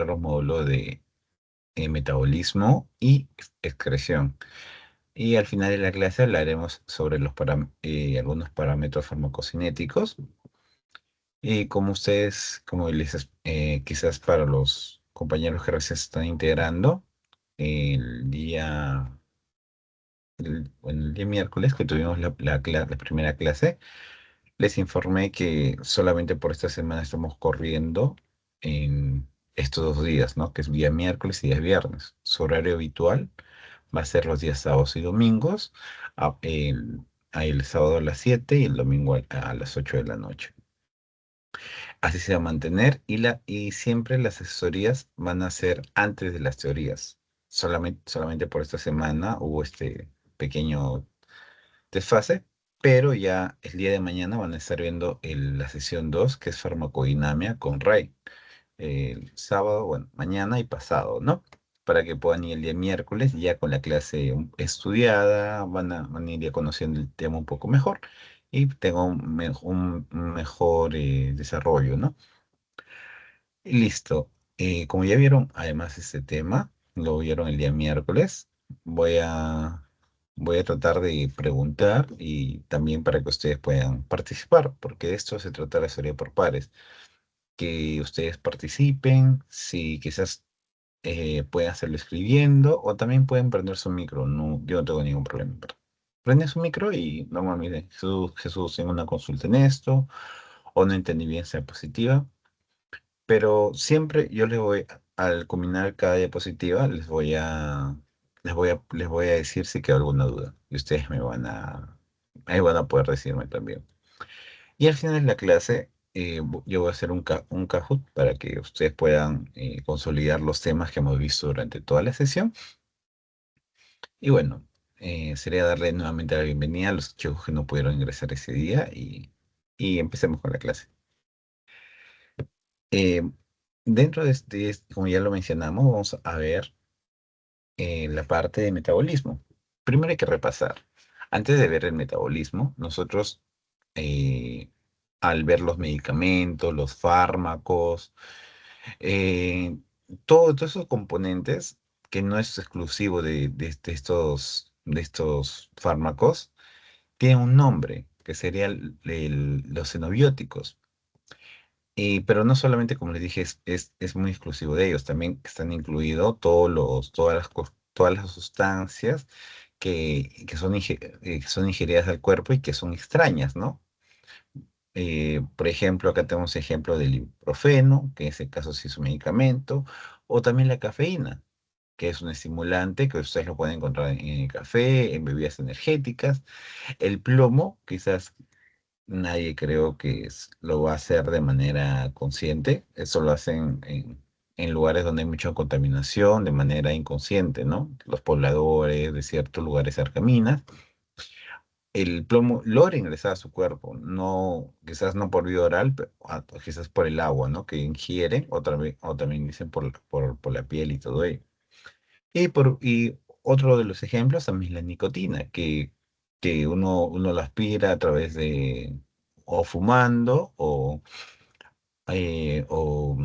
para los módulos de metabolismo y excreción. Y al final de la clase hablaremos sobre algunos parámetros farmacocinéticos. Y como ustedes, quizás para los compañeros que recién se están integrando, el día, el día miércoles que tuvimos la primera clase, les informé que solamente por esta semana estamos corriendo en estos 2 días, ¿no? Que es día miércoles y día viernes. Su horario habitual va a ser los días sábados y domingos, a- el, el sábado a las 7 y el domingo a las 8 de la noche. Así se va a mantener y siempre las asesorías van a ser antes de las teorías. Solamente por esta semana hubo este pequeño desfase, pero ya el día de mañana van a estar viendo la sesión 2 que es farmacodinamia con Ray. El sábado, bueno, mañana y pasado, ¿no? Para que puedan ir el día miércoles ya con la clase estudiada, van a ir ya conociendo el tema un poco mejor y tengo un mejor desarrollo, ¿no? Y listo. Como ya vieron, además este tema, lo vieron el día miércoles, voy a, voy a tratar de preguntar y también para que ustedes puedan participar, porque de esto se trata la serie por pares. Que ustedes participen, si quizás pueden hacerlo escribiendo o también pueden prender su micro, no, yo no tengo ningún problema. Prenden su micro y normalmente Jesús, tengo una consulta en esto, o no entendí bien esa diapositiva. Pero siempre yo al culminar cada diapositiva, les voy a decir si queda alguna duda. Y ustedes ahí van a poder decirme también. Y al final de la clase, yo voy a hacer un Kahoot para que ustedes puedan consolidar los temas que hemos visto durante toda la sesión. Y bueno, sería darle nuevamente la bienvenida a los chicos que no pudieron ingresar ese día y empecemos con la clase. Eh, Dentro de como ya lo mencionamos, vamos a ver la parte de metabolismo. Primero hay que repasar. Antes de ver el metabolismo, nosotros, eh, al ver los medicamentos, los fármacos, eh, todos esos componentes, que no es exclusivo de estos fármacos, tienen un nombre, que sería los xenobióticos. Pero no solamente, como les dije, es muy exclusivo de ellos, también están incluidos todas las sustancias que son ingeridas al cuerpo y que son extrañas, ¿no? Por ejemplo, acá tenemos ejemplo del ibuprofeno, que en ese caso sí es un medicamento, o también la cafeína, que es un estimulante que ustedes lo pueden encontrar en el café, en bebidas energéticas. El plomo, quizás nadie creo que lo va a hacer de manera consciente. Eso lo hacen en lugares donde hay mucha contaminación, de manera inconsciente, ¿no? Los pobladores de ciertos lugares cerca a minas. El plomo logra ingresar a su cuerpo, no, quizás no por vía oral, pero quizás por el agua, ¿no? Que ingiere, o también dicen por la piel y todo ello. Y otro de los ejemplos también es la nicotina, que uno la aspira a través de o fumando eh, o,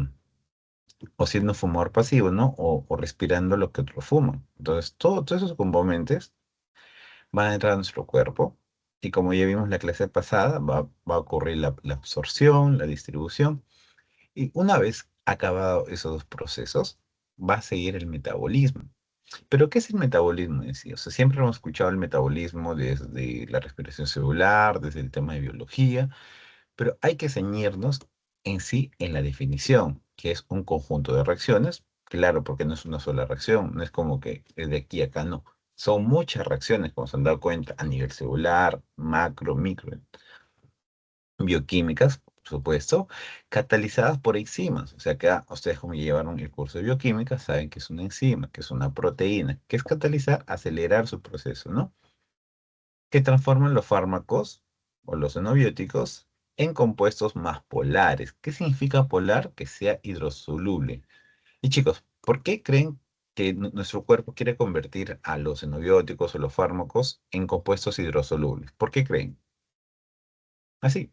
o siendo un fumador pasivo, ¿no? O respirando lo que otros fuman. Entonces, todos esos componentes van a entrar a nuestro cuerpo y como ya vimos en la clase pasada, va a ocurrir la absorción, la distribución y una vez acabado esos dos procesos, va a seguir el metabolismo. Pero, ¿qué es el metabolismo en sí? O sea, siempre hemos escuchado el metabolismo desde la respiración celular, desde el tema de biología, pero hay que ceñirnos en sí en la definición, que es un conjunto de reacciones. Claro, porque no es una sola reacción, no es como que es de aquí a acá, no. Son muchas reacciones, como se han dado cuenta, a nivel celular, macro, micro, bioquímicas, por supuesto, catalizadas por enzimas. O sea, que ustedes como ya llevaron el curso de bioquímica, saben que es una enzima, que es una proteína, que es catalizar, acelerar su proceso, ¿no? Que transforman los fármacos o los xenobióticos en compuestos más polares. ¿Qué significa polar? Que sea hidrosoluble. Y chicos, ¿por qué creen que nuestro cuerpo quiere convertir a los xenobióticos o los fármacos en compuestos hidrosolubles? ¿Por qué creen? Así,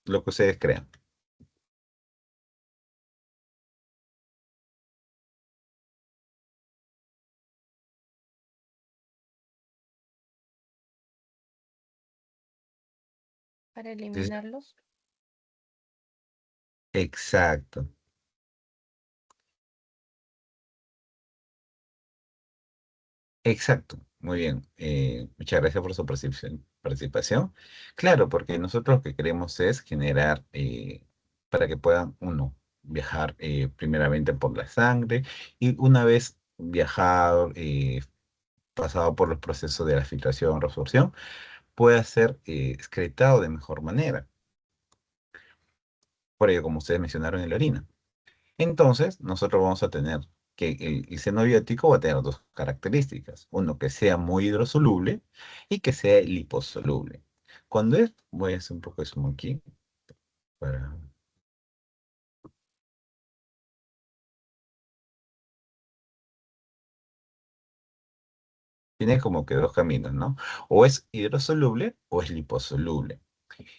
lo que ustedes crean. para Entonces, eliminarlos. exacto. Exacto, muy bien. Muchas gracias por su participación. Claro, porque nosotros lo que queremos es generar para que puedan, uno, viajar primeramente por la sangre y una vez viajado, pasado por los procesos de la filtración, resorción, pueda ser excretado de mejor manera. Por ello, como ustedes mencionaron en la orina. Entonces, nosotros vamos a tener que el xenobiótico va a tener dos características. Uno, que sea muy hidrosoluble y que sea liposoluble. Cuando es, voy a hacer un poco de zoom aquí. Para, tiene como que dos caminos, ¿no? O es hidrosoluble o es liposoluble.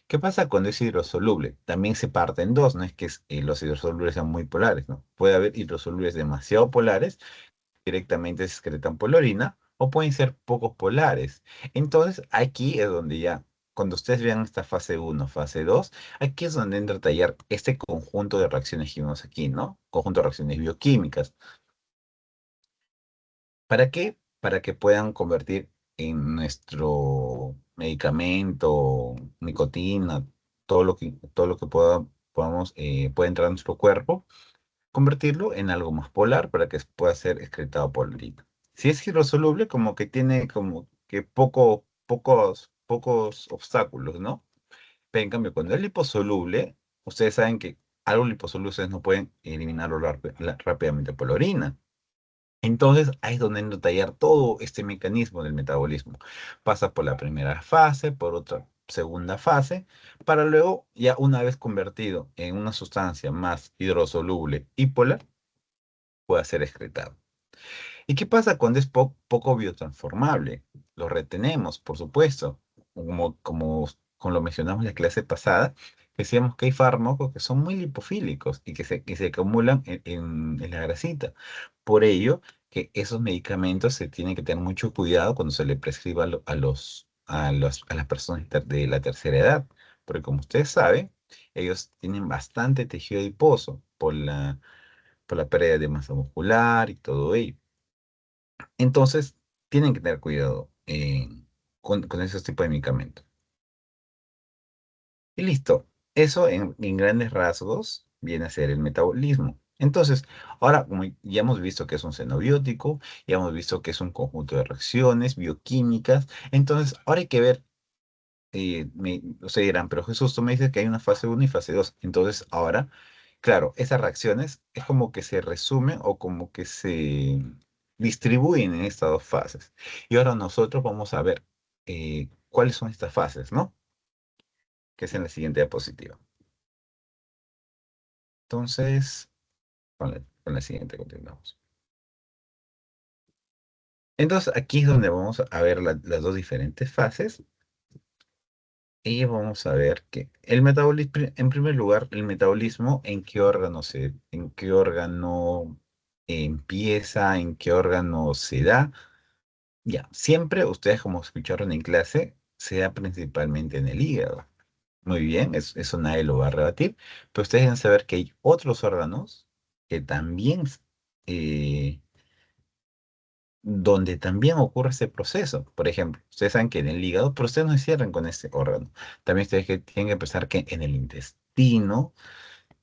¿Qué pasa cuando es hidrosoluble? También se parte en dos, no es que los hidrosolubles sean muy polares, ¿no? Puede haber hidrosolubles demasiado polares directamente se excretan por la orina o pueden ser pocos polares. Entonces, aquí es donde ya, cuando ustedes vean esta fase uno fase 2 aquí es donde entra a tallar este conjunto de reacciones que vimos aquí, ¿no? Conjunto de reacciones bioquímicas. ¿Para qué? Para que puedan convertir en nuestro medicamento, nicotina, todo lo que podamos, pueda entrar a nuestro cuerpo convertirlo en algo más polar para que pueda ser excretado por la orina. Si es hidrosoluble, como que tiene como que pocos obstáculos, ¿no? Pero en cambio, cuando es liposoluble, ustedes saben que algo liposoluble ustedes no pueden eliminarlo rápidamente por la orina. Entonces, ahí es donde entra a tallar todo este mecanismo del metabolismo. Pasa por la primera fase, por otra segunda fase, para luego, ya una vez convertido en una sustancia más hidrosoluble y polar, pueda ser excretado. ¿Y qué pasa cuando es poco biotransformable? Lo retenemos, por supuesto, como lo mencionamos en la clase pasada, decíamos que hay fármacos que son muy lipofílicos y que se acumulan en la grasita. Por ello, que esos medicamentos se tienen que tener mucho cuidado cuando se le prescriba a las personas de la tercera edad, porque como ustedes saben, ellos tienen bastante tejido adiposo por la pérdida de masa muscular y todo ello. Entonces, tienen que tener cuidado con esos tipos de medicamentos. Y listo. Eso en grandes rasgos viene a ser el metabolismo. Entonces, ahora, como ya hemos visto que es un xenobiótico, ya hemos visto que es un conjunto de reacciones bioquímicas, entonces ahora hay que ver ustedes dirán, pero Jesús, tú me dices que hay una fase uno y fase 2. Entonces, ahora, claro, esas reacciones es como que se resumen o como que se distribuyen en estas dos fases. Y ahora nosotros vamos a ver cuáles son estas fases, ¿no? Que es en la siguiente diapositiva. Entonces, con la siguiente continuamos. Entonces, aquí es donde vamos a ver las dos diferentes fases. Y vamos a ver que el metabolismo, en primer lugar, el metabolismo, en qué órgano empieza, en qué órgano se da. Ya, siempre ustedes como escucharon en clase, se da principalmente en el hígado. Muy bien, eso nadie lo va a rebatir, pero ustedes deben saber que hay otros órganos que también eh, donde también ocurre ese proceso. Por ejemplo, ustedes saben que en el hígado, pero ustedes no se cierran con este órgano. También ustedes tienen que pensar que en el intestino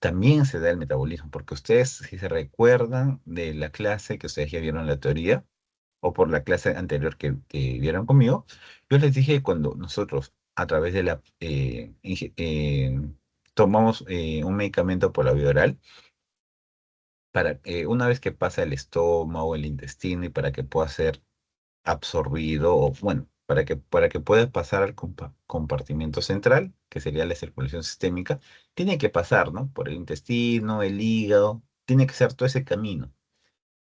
también se da el metabolismo, porque ustedes, si se recuerdan de la clase que ustedes ya vieron la teoría, o por la clase anterior que vieron conmigo, yo les dije que cuando nosotros a través de tomamos un medicamento por la vía oral, una vez que pasa el estómago, el intestino y para que pueda ser absorbido, o bueno, para que pueda pasar al compartimento central, que sería la circulación sistémica, tiene que pasar, ¿no? Por el intestino, el hígado, tiene que ser todo ese camino.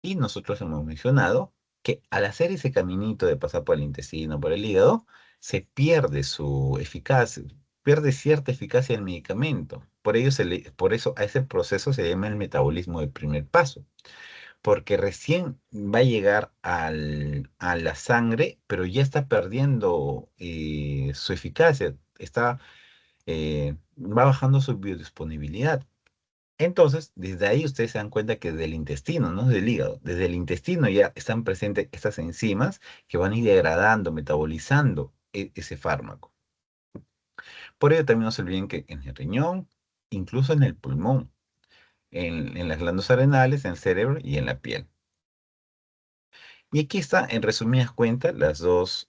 Y nosotros hemos mencionado que al hacer ese caminito de pasar por el intestino, por el hígado, se pierde su eficacia, pierde cierta eficacia del medicamento. Por eso a ese proceso se llama el metabolismo del primer paso porque recién va a llegar a la sangre, pero ya está perdiendo su eficacia. va bajando su biodisponibilidad. Entonces, desde ahí ustedes se dan cuenta que del intestino, no del hígado, desde el intestino ya están presentes estas enzimas que van a ir degradando, metabolizando ese fármaco. Por ello también no se olviden que en el riñón, incluso en el pulmón, en las glándulas renales, en el cerebro y en la piel. Y aquí está, en resumidas cuentas, las dos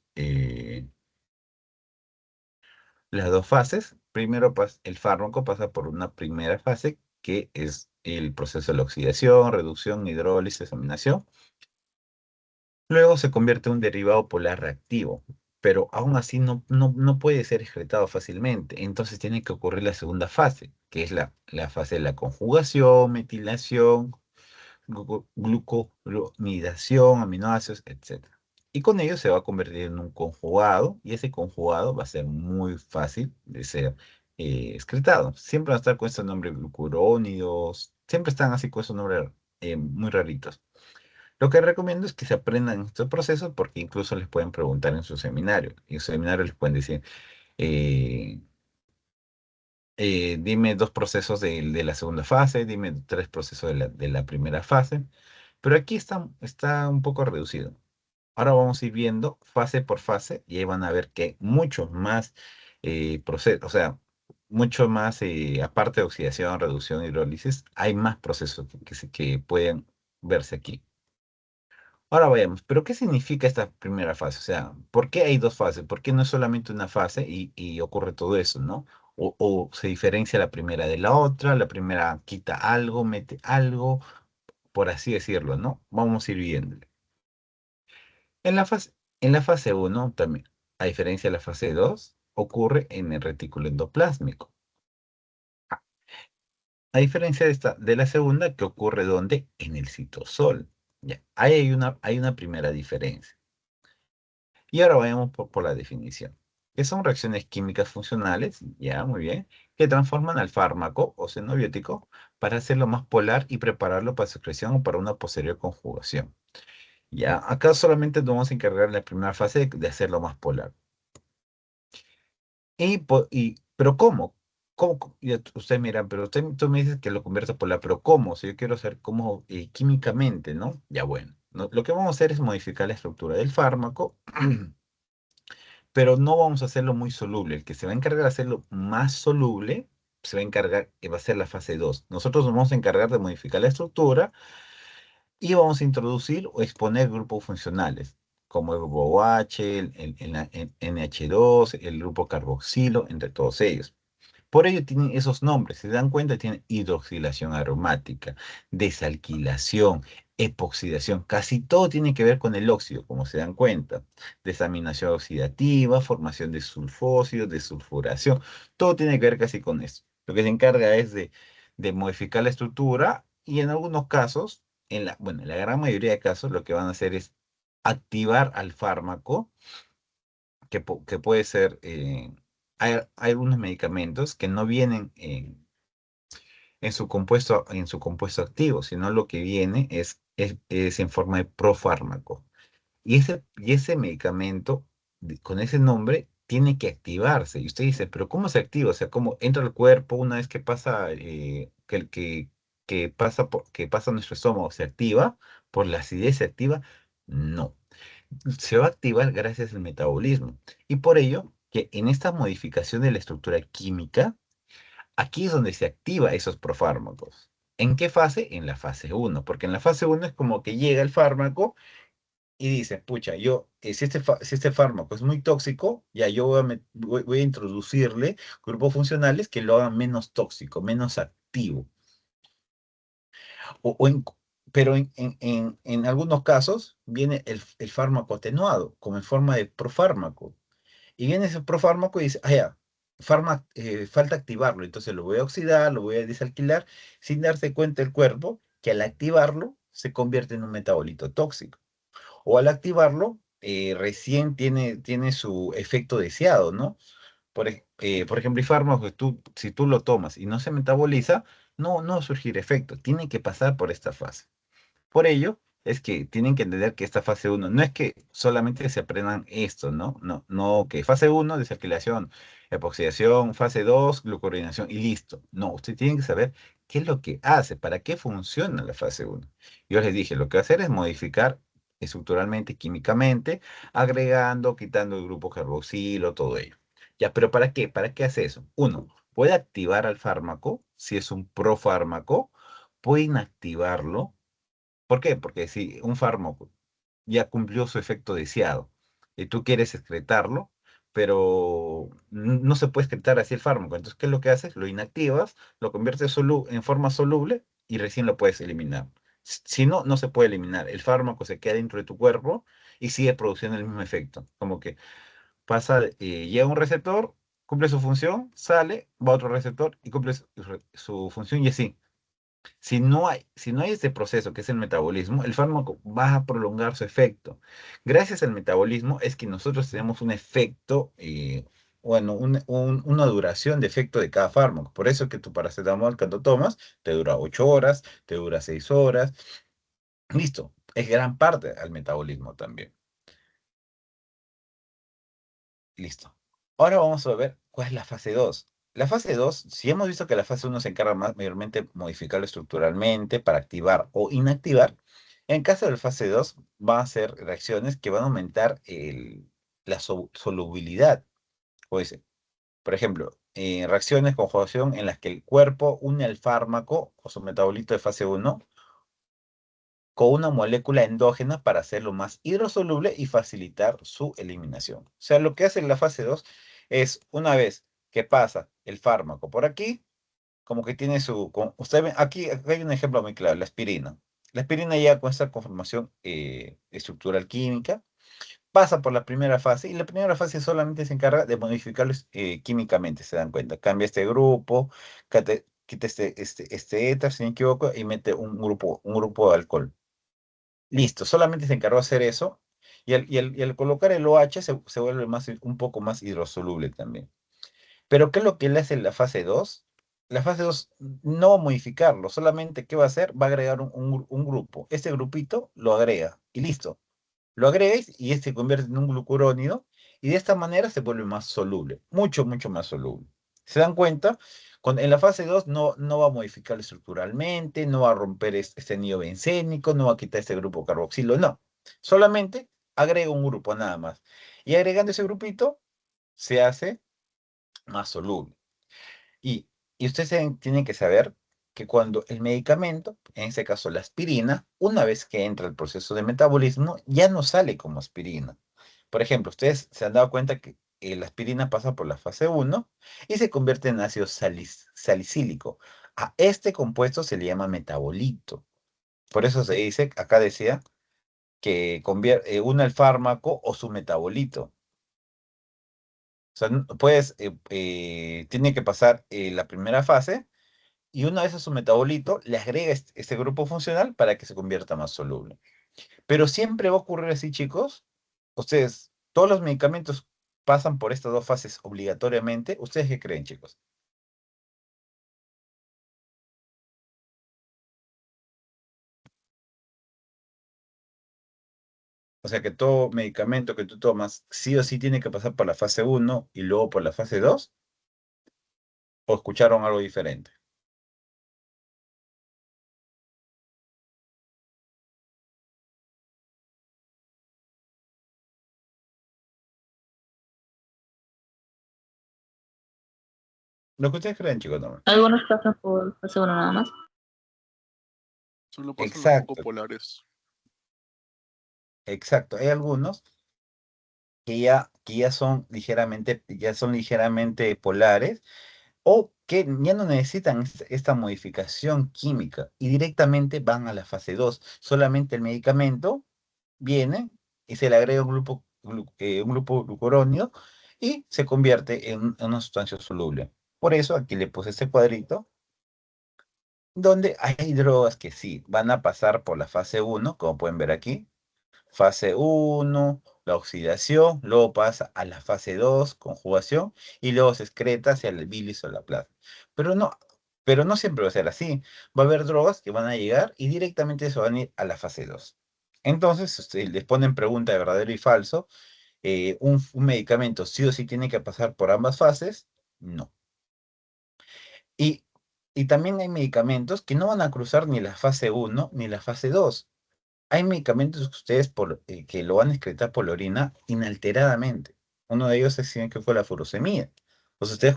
fases. Primero, el fármaco pasa por una primera fase, que es el proceso de la oxidación, reducción, hidrólisis, examinación. Luego se convierte en un derivado polar reactivo, pero aún así no puede ser excretado fácilmente. Entonces tiene que ocurrir la segunda fase, que es la fase de la conjugación, metilación, glucuronidación, aminoácidos, etcétera. Y con ello se va a convertir en un conjugado, y ese conjugado va a ser muy fácil de ser excretado. Siempre va a estar con estos nombres glucurónidos, siempre están así con esos nombres muy raritos. Lo que recomiendo es que se aprendan estos procesos porque incluso les pueden preguntar en su seminario. Y en su seminario les pueden decir, eh, dime dos procesos de la segunda fase, dime tres procesos de la primera fase. Pero aquí está un poco reducido. Ahora vamos a ir viendo fase por fase y ahí van a ver que hay muchos más procesos, o sea, mucho más, aparte de oxidación, reducción, hidrólisis, hay más procesos que pueden verse aquí. Ahora vayamos, pero ¿qué significa esta primera fase? O sea, ¿por qué hay dos fases? ¿Por qué no es solamente una fase y ocurre todo eso, ¿no? O se diferencia la primera de la otra, la primera quita algo, mete algo, por así decirlo, ¿no? Vamos a ir viendo. En la fase, en la fase uno también, a diferencia de la fase 2, ocurre en el retículo endoplásmico. A diferencia de la segunda, que ocurre ¿dónde? En el citosol. Ya, ahí hay una primera diferencia. Y ahora vayamos por la definición. ¿Qué son reacciones químicas funcionales? Ya, muy bien. Que transforman al fármaco o xenobiótico para hacerlo más polar y prepararlo para secreción o para una posterior conjugación. Ya, acá solamente nos vamos a encargar en la primera fase de hacerlo más polar. Pero ¿cómo? Usted mira, pero tú me dices que lo convierte a polar, pero ¿cómo? Si yo quiero saber cómo químicamente, ¿no? Ya bueno, lo que vamos a hacer es modificar la estructura del fármaco, pero no vamos a hacerlo muy soluble. El que se va a encargar de hacerlo más soluble, se va a encargar, va a ser la fase 2. Nosotros nos vamos a encargar de modificar la estructura y vamos a introducir o exponer grupos funcionales, como el grupo OH, el NH2, el grupo carboxilo, entre todos ellos. Por ello tienen esos nombres, si se dan cuenta, tienen hidroxilación aromática, desalquilación, epoxidación, casi todo tiene que ver con el óxido, como se dan cuenta. Desaminación oxidativa, formación de sulfósidos, desulfuración, todo tiene que ver casi con eso. Lo que se encarga es de modificar la estructura y en algunos casos, bueno, en la gran mayoría de casos, lo que van a hacer es activar al fármaco que puede ser, hay algunos medicamentos que no vienen en su compuesto activo, sino lo que viene es en forma de profármaco. Y ese medicamento, con ese nombre, tiene que activarse. Y usted dice, pero ¿cómo se activa? O sea, ¿cómo entra al cuerpo una vez que pasa, que pasa nuestro estómago? ¿Se activa? ¿Por la acidez se activa? No, se va a activar gracias al metabolismo. Y por ello, que en esta modificación de la estructura química, aquí es donde se activa esos profármacos. ¿En qué fase? En la fase uno, porque en la fase uno es como que llega el fármaco y dice, pucha, si este fármaco es muy tóxico, ya yo voy a introducirle grupos funcionales que lo hagan menos tóxico, menos activo. O, o en- pero en algunos casos viene el fármaco atenuado, como en forma de profármaco. Y viene ese profármaco y dice, ah, ya, falta activarlo, entonces lo voy a oxidar, lo voy a desalquilar, sin darse cuenta el cuerpo que al activarlo se convierte en un metabolito tóxico. O al activarlo, recién tiene su efecto deseado, ¿no? Por ejemplo, el fármaco, si tú lo tomas y no se metaboliza, no va a surgir efecto, tiene que pasar por esta fase. Por ello, es que tienen que entender que esta fase uno no es que solamente se aprendan esto, ¿no? No, no, que fase uno desalquilación, epoxidación, fase 2, glucurinación y listo. No, usted tiene que saber qué es lo que hace, para qué funciona la fase uno. Yo les dije, lo que va a hacer es modificar estructuralmente, químicamente, agregando, quitando el grupo carboxilo, todo ello. Ya, pero ¿para qué? ¿Para qué hace eso? Uno, puede activar al fármaco, si es un profármaco, puede inactivarlo. ¿Por qué? Porque si un fármaco ya cumplió su efecto deseado y tú quieres excretarlo, pero no se puede excretar así el fármaco. Entonces, ¿qué es lo que haces? Lo inactivas, lo conviertes en forma soluble y recién lo puedes eliminar. Si no, no se puede eliminar. El fármaco se queda dentro de tu cuerpo y sigue produciendo el mismo efecto. Como que llega a un receptor, cumple su función, sale, va a otro receptor y cumple su función y así. Si no hay este proceso que es el metabolismo, el fármaco va a prolongar su efecto. Gracias al metabolismo es que nosotros tenemos un efecto, bueno, una duración de efecto de cada fármaco. Por eso que tu paracetamol cuando tomas te dura 8 horas, te dura 6 horas. Listo, es gran parte al metabolismo también. Listo. Ahora vamos a ver cuál es la fase 2. La fase 2, si hemos visto que la fase uno se encarga más mayormente de modificarlo estructuralmente para activar o inactivar, en caso de la fase 2 van a ser reacciones que van a aumentar la solubilidad. Pues, por ejemplo, reacciones de conjugación en las que el cuerpo une al fármaco o su metabolito de fase uno con una molécula endógena para hacerlo más hidrosoluble y facilitar su eliminación. O sea, lo que hace la fase 2 es, una vez que pasa el fármaco por aquí, como que tiene usted ve, aquí hay un ejemplo muy claro, la aspirina. La aspirina ya con esta conformación estructural química, pasa por la primera fase y la primera fase solamente se encarga de modificarlos químicamente, se dan cuenta. Cambia este grupo, quita este éter, si no me equivoco, y mete un grupo de alcohol. Listo, solamente se encargó de hacer eso y al colocar el OH se vuelve un poco más hidrosoluble también. Pero ¿qué es lo que le hace la fase 2? La fase 2 no va a modificarlo, solamente ¿qué va a hacer? Va a agregar un grupo. Este grupito lo agrega y listo. Lo agregáis y este se convierte en un glucurónido y de esta manera se vuelve más soluble, mucho, mucho más soluble. ¿Se dan cuenta? En la fase 2 no va a modificar estructuralmente, no va a romper este anillo bencénico, no va a quitar este grupo carboxilo, no. Solamente agrega un grupo nada más. Y agregando ese grupito se hace más soluble. Y, y ustedes tienen que saber que cuando el medicamento, en este caso la aspirina, una vez que entra el proceso de metabolismo, ya no sale como aspirina. Por ejemplo, ustedes se han dado cuenta que la aspirina pasa por la fase uno y se convierte en ácido salicílico. A este compuesto se le llama metabolito. Por eso se dice, acá decía, que une el fármaco o su metabolito. O sea, tiene que pasar la primera fase y una vez a su metabolito le agrega este grupo funcional para que se convierta más soluble. Pero siempre va a ocurrir así, chicos. Ustedes, todos los medicamentos pasan por estas dos fases obligatoriamente. ¿Ustedes qué creen, chicos? O sea, que todo medicamento que tú tomas sí o sí tiene que pasar por la fase uno y luego por la fase 2. ¿O escucharon algo diferente? Lo que ustedes creen, chicos, no. Algunos pasan por fase 1 nada más. Solo pasan los poco Exacto, polares. exacto. Hay algunos que ya son ligeramente polares o que ya no necesitan esta modificación química y directamente van a la fase 2. Solamente el medicamento viene y se le agrega un grupo glucurónido y se convierte en una sustancia soluble. Por eso aquí le puse este cuadrito donde hay drogas que sí van a pasar por la fase uno, como pueden ver aquí. Fase uno, la oxidación, luego pasa a la fase 2, conjugación, y luego se excreta hacia el bilis o la plasma. Pero no, pero no siempre va a ser así. Va a haber drogas que van a llegar y directamente se van a ir a la fase 2. Entonces, les ponen pregunta de verdadero y falso. Un medicamento sí o sí tiene que pasar por ambas fases. No. Y, y también hay medicamentos que no van a cruzar ni la fase 1 ni la fase 2. Hay medicamentos que ustedes que lo van a excretar por la orina inalteradamente. Uno de ellos es que fue la furosemida. Pues ustedes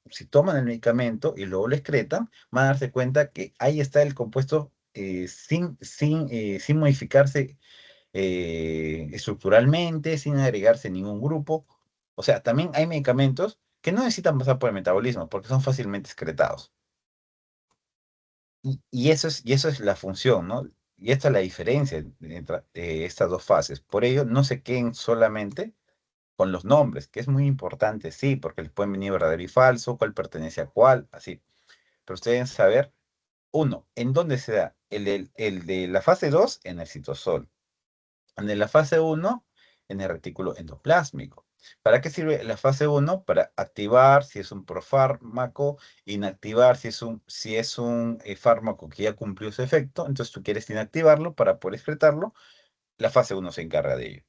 si toman el medicamento y luego lo excretan, van a darse cuenta que ahí está el compuesto sin modificarse estructuralmente, sin agregarse ningún grupo. O sea, también hay medicamentos que no necesitan pasar por el metabolismo porque son fácilmente excretados. Y eso es la función, ¿no? Y esta es la diferencia entre estas dos fases. Por ello, no se queden solamente con los nombres, que es muy importante, sí, porque les pueden venir verdadero y falso, cuál pertenece a cuál, así. Pero ustedes deben saber, uno, en dónde se da el de la fase 2 en el citosol. En la fase 1 en el retículo endoplásmico. ¿Para qué sirve la fase 1? Para activar si es un profármaco, inactivar si es un fármaco que ya cumplió su efecto, entonces tú quieres inactivarlo para poder excretarlo, la fase 1 se encarga de ello.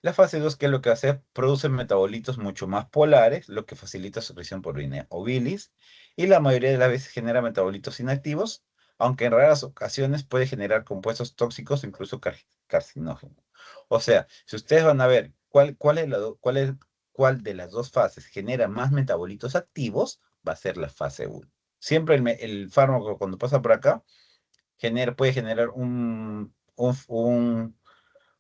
La fase 2, ¿qué es lo que hace? Produce metabolitos mucho más polares, lo que facilita su secreción por orina o bilis, y la mayoría de las veces genera metabolitos inactivos, aunque en raras ocasiones puede generar compuestos tóxicos o incluso carcinógenos. O sea, si ustedes van a ver cuál de las dos fases genera más metabolitos activos, va a ser la fase 1. Siempre el fármaco cuando pasa por acá puede generar un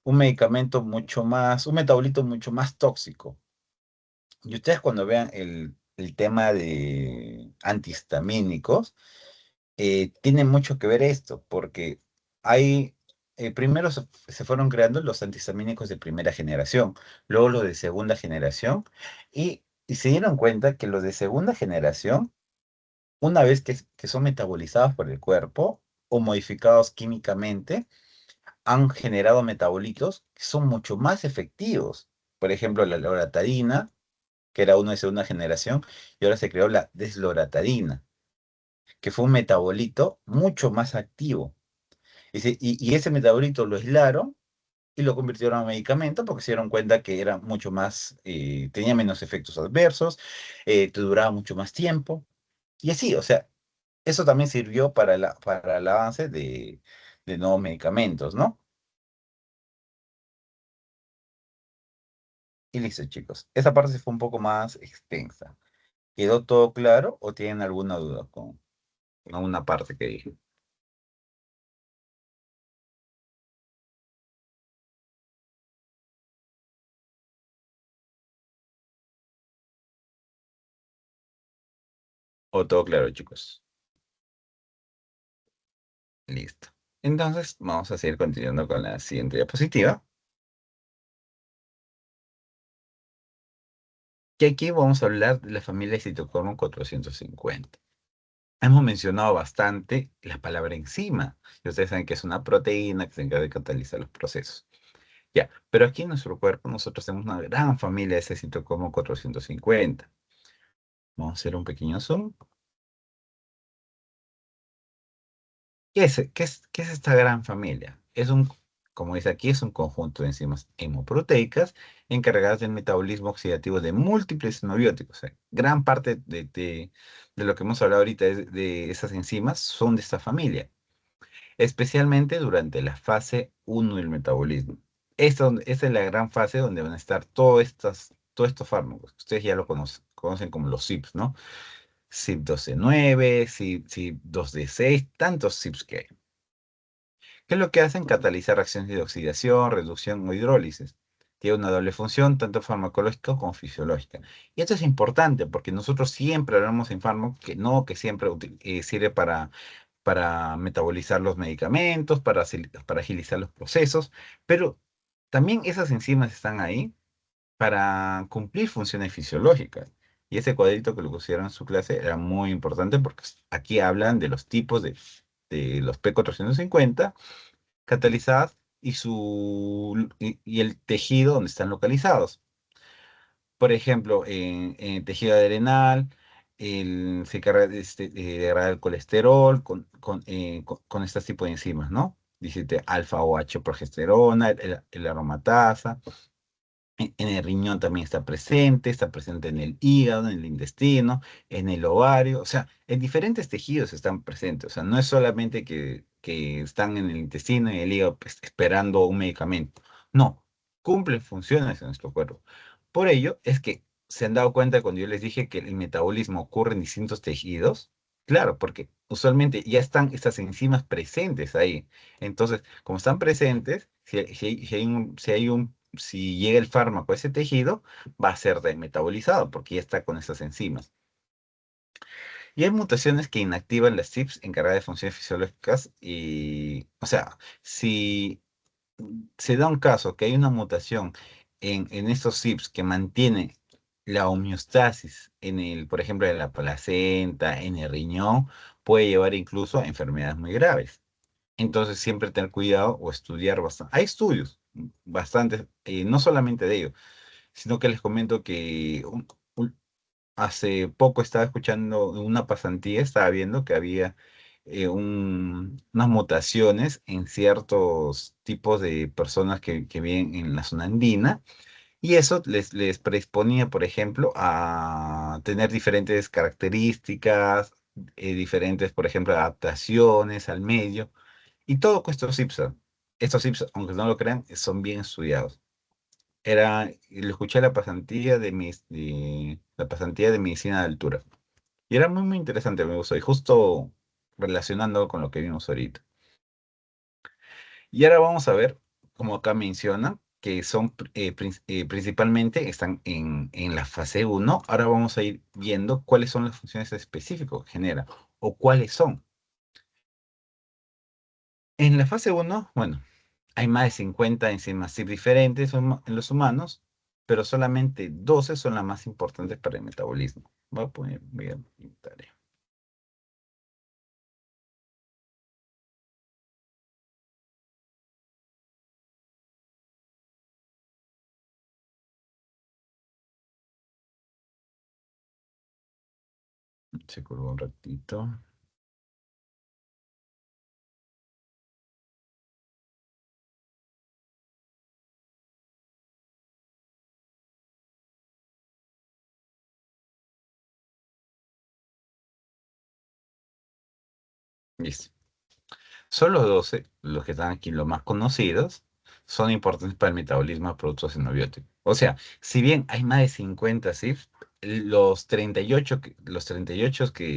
medicamento un metabolito mucho más tóxico. Y ustedes cuando vean el tema de antihistamínicos, tiene mucho que ver esto, porque primero se fueron creando los antihistamínicos de primera generación, luego los de segunda generación, y se dieron cuenta que los de segunda generación, una vez que son metabolizados por el cuerpo o modificados químicamente, han generado metabolitos que son mucho más efectivos. Por ejemplo, la loratadina, que era uno de segunda generación, y ahora se creó la desloratadina, que fue un metabolito mucho más activo. Y ese metabolito lo aislaron y lo convirtieron en medicamento porque se dieron cuenta que era mucho más, tenía menos efectos adversos, te duraba mucho más tiempo. Y así, o sea, eso también sirvió para el avance de nuevos medicamentos, ¿no? Y listo, chicos. Esa parte sí fue un poco más extensa. ¿Quedó todo claro o tienen alguna duda con alguna parte que dije? ¿O todo claro, chicos? Listo. Entonces, vamos a seguir continuando con la siguiente diapositiva. Que aquí vamos a hablar de la familia Citocromo 450. Hemos mencionado bastante la palabra enzima. Y ustedes saben que es una proteína que se encarga de catalizar los procesos. Ya, pero aquí en nuestro cuerpo nosotros tenemos una gran familia de ese citocromo 450. Vamos a hacer un pequeño zoom. ¿Qué es esta gran familia? Como dice aquí, es un conjunto de enzimas hemoproteicas encargadas del metabolismo oxidativo de múltiples xenobióticos. O sea, gran parte de lo que hemos hablado ahorita de esas enzimas son de esta familia, especialmente durante la fase 1 del metabolismo. Esta es la gran fase donde van a estar todos estos fármacos. Ustedes ya lo conocen como los CYPs, ¿no? CYP12-9, CYP2D6, tantos CYPs que hay. ¿Qué es lo que hacen? Catalizar reacciones de oxidación, reducción o hidrólisis. Tiene una doble función, tanto farmacológica como fisiológica. Y esto es importante porque nosotros siempre hablamos en fármaco que siempre sirve para metabolizar los medicamentos, para agilizar los procesos, pero también esas enzimas están ahí para cumplir funciones fisiológicas. Y ese cuadrito que lo pusieron en su clase era muy importante porque aquí hablan de los tipos de los P450 catalizadas y el tejido donde están localizados. Por ejemplo, en tejido adrenal, se carga de degradar el colesterol con este tipo de enzimas, ¿no? Dice alfa OH progesterona, el aromatasa. En el riñón también está presente en el hígado, en el intestino, en el ovario, o sea, en diferentes tejidos están presentes, o sea, no es solamente que están en el intestino y el hígado pues, esperando un medicamento, no, cumplen funciones en nuestro cuerpo. Por ello es que se han dado cuenta cuando yo les dije que el metabolismo ocurre en distintos tejidos, claro, porque usualmente ya están estas enzimas presentes ahí. Entonces, como están presentes, si llega el fármaco a ese tejido, va a ser metabolizado porque ya está con esas enzimas. Y hay mutaciones que inactivan las CYPs encargadas de funciones fisiológicas y, o sea, si se da un caso que hay una mutación en estos CYPs que mantiene la homeostasis en el, por ejemplo, en la placenta, en el riñón, puede llevar incluso a enfermedades muy graves. Entonces, siempre tener cuidado o estudiar bastante. Hay estudios bastantes, no solamente de ello, sino que les comento que hace poco estaba escuchando una pasantía, estaba viendo que había unas mutaciones en ciertos tipos de personas que viven en la zona andina, y eso les predisponía, por ejemplo, a tener diferentes características, diferentes, por ejemplo, adaptaciones al medio. Y todo con estos CIPSA. Estos CIPSA, aunque no lo crean, son bien estudiados. Lo escuché la pasantía de medicina de altura. Y era muy, muy interesante, me gustó. Y justo relacionando con lo que vimos ahorita. Y ahora vamos a ver, como acá menciona, que son principalmente están en la fase uno. Ahora vamos a ir viendo cuáles son las funciones específicas que genera o cuáles son. En la fase uno, bueno, hay más de 50 enzimas CYP diferentes en los humanos, pero solamente 12 son las más importantes para el metabolismo. Voy a pintar. Se curva un ratito. Listo. Son los 12, los que están aquí, los más conocidos, son importantes para el metabolismo de productos xenobióticos. O sea, si bien hay más de 50 CIF, los 38 que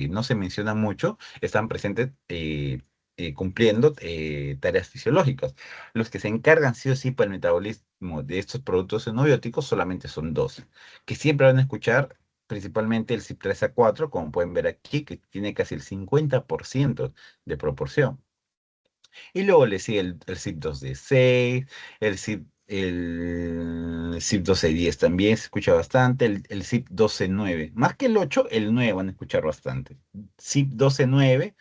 no se mencionan mucho están presentes cumpliendo tareas fisiológicas. Los que se encargan sí o sí para el metabolismo de estos productos xenobióticos solamente son 12, que siempre van a escuchar principalmente el CYP3A4, como pueden ver aquí, que tiene casi el 50% de proporción. Y luego le sigue el SIP2D6, el SIP1210 también se escucha bastante, el SIP12-9. Más que el 8, el 9 van a escuchar bastante. SIP12-9,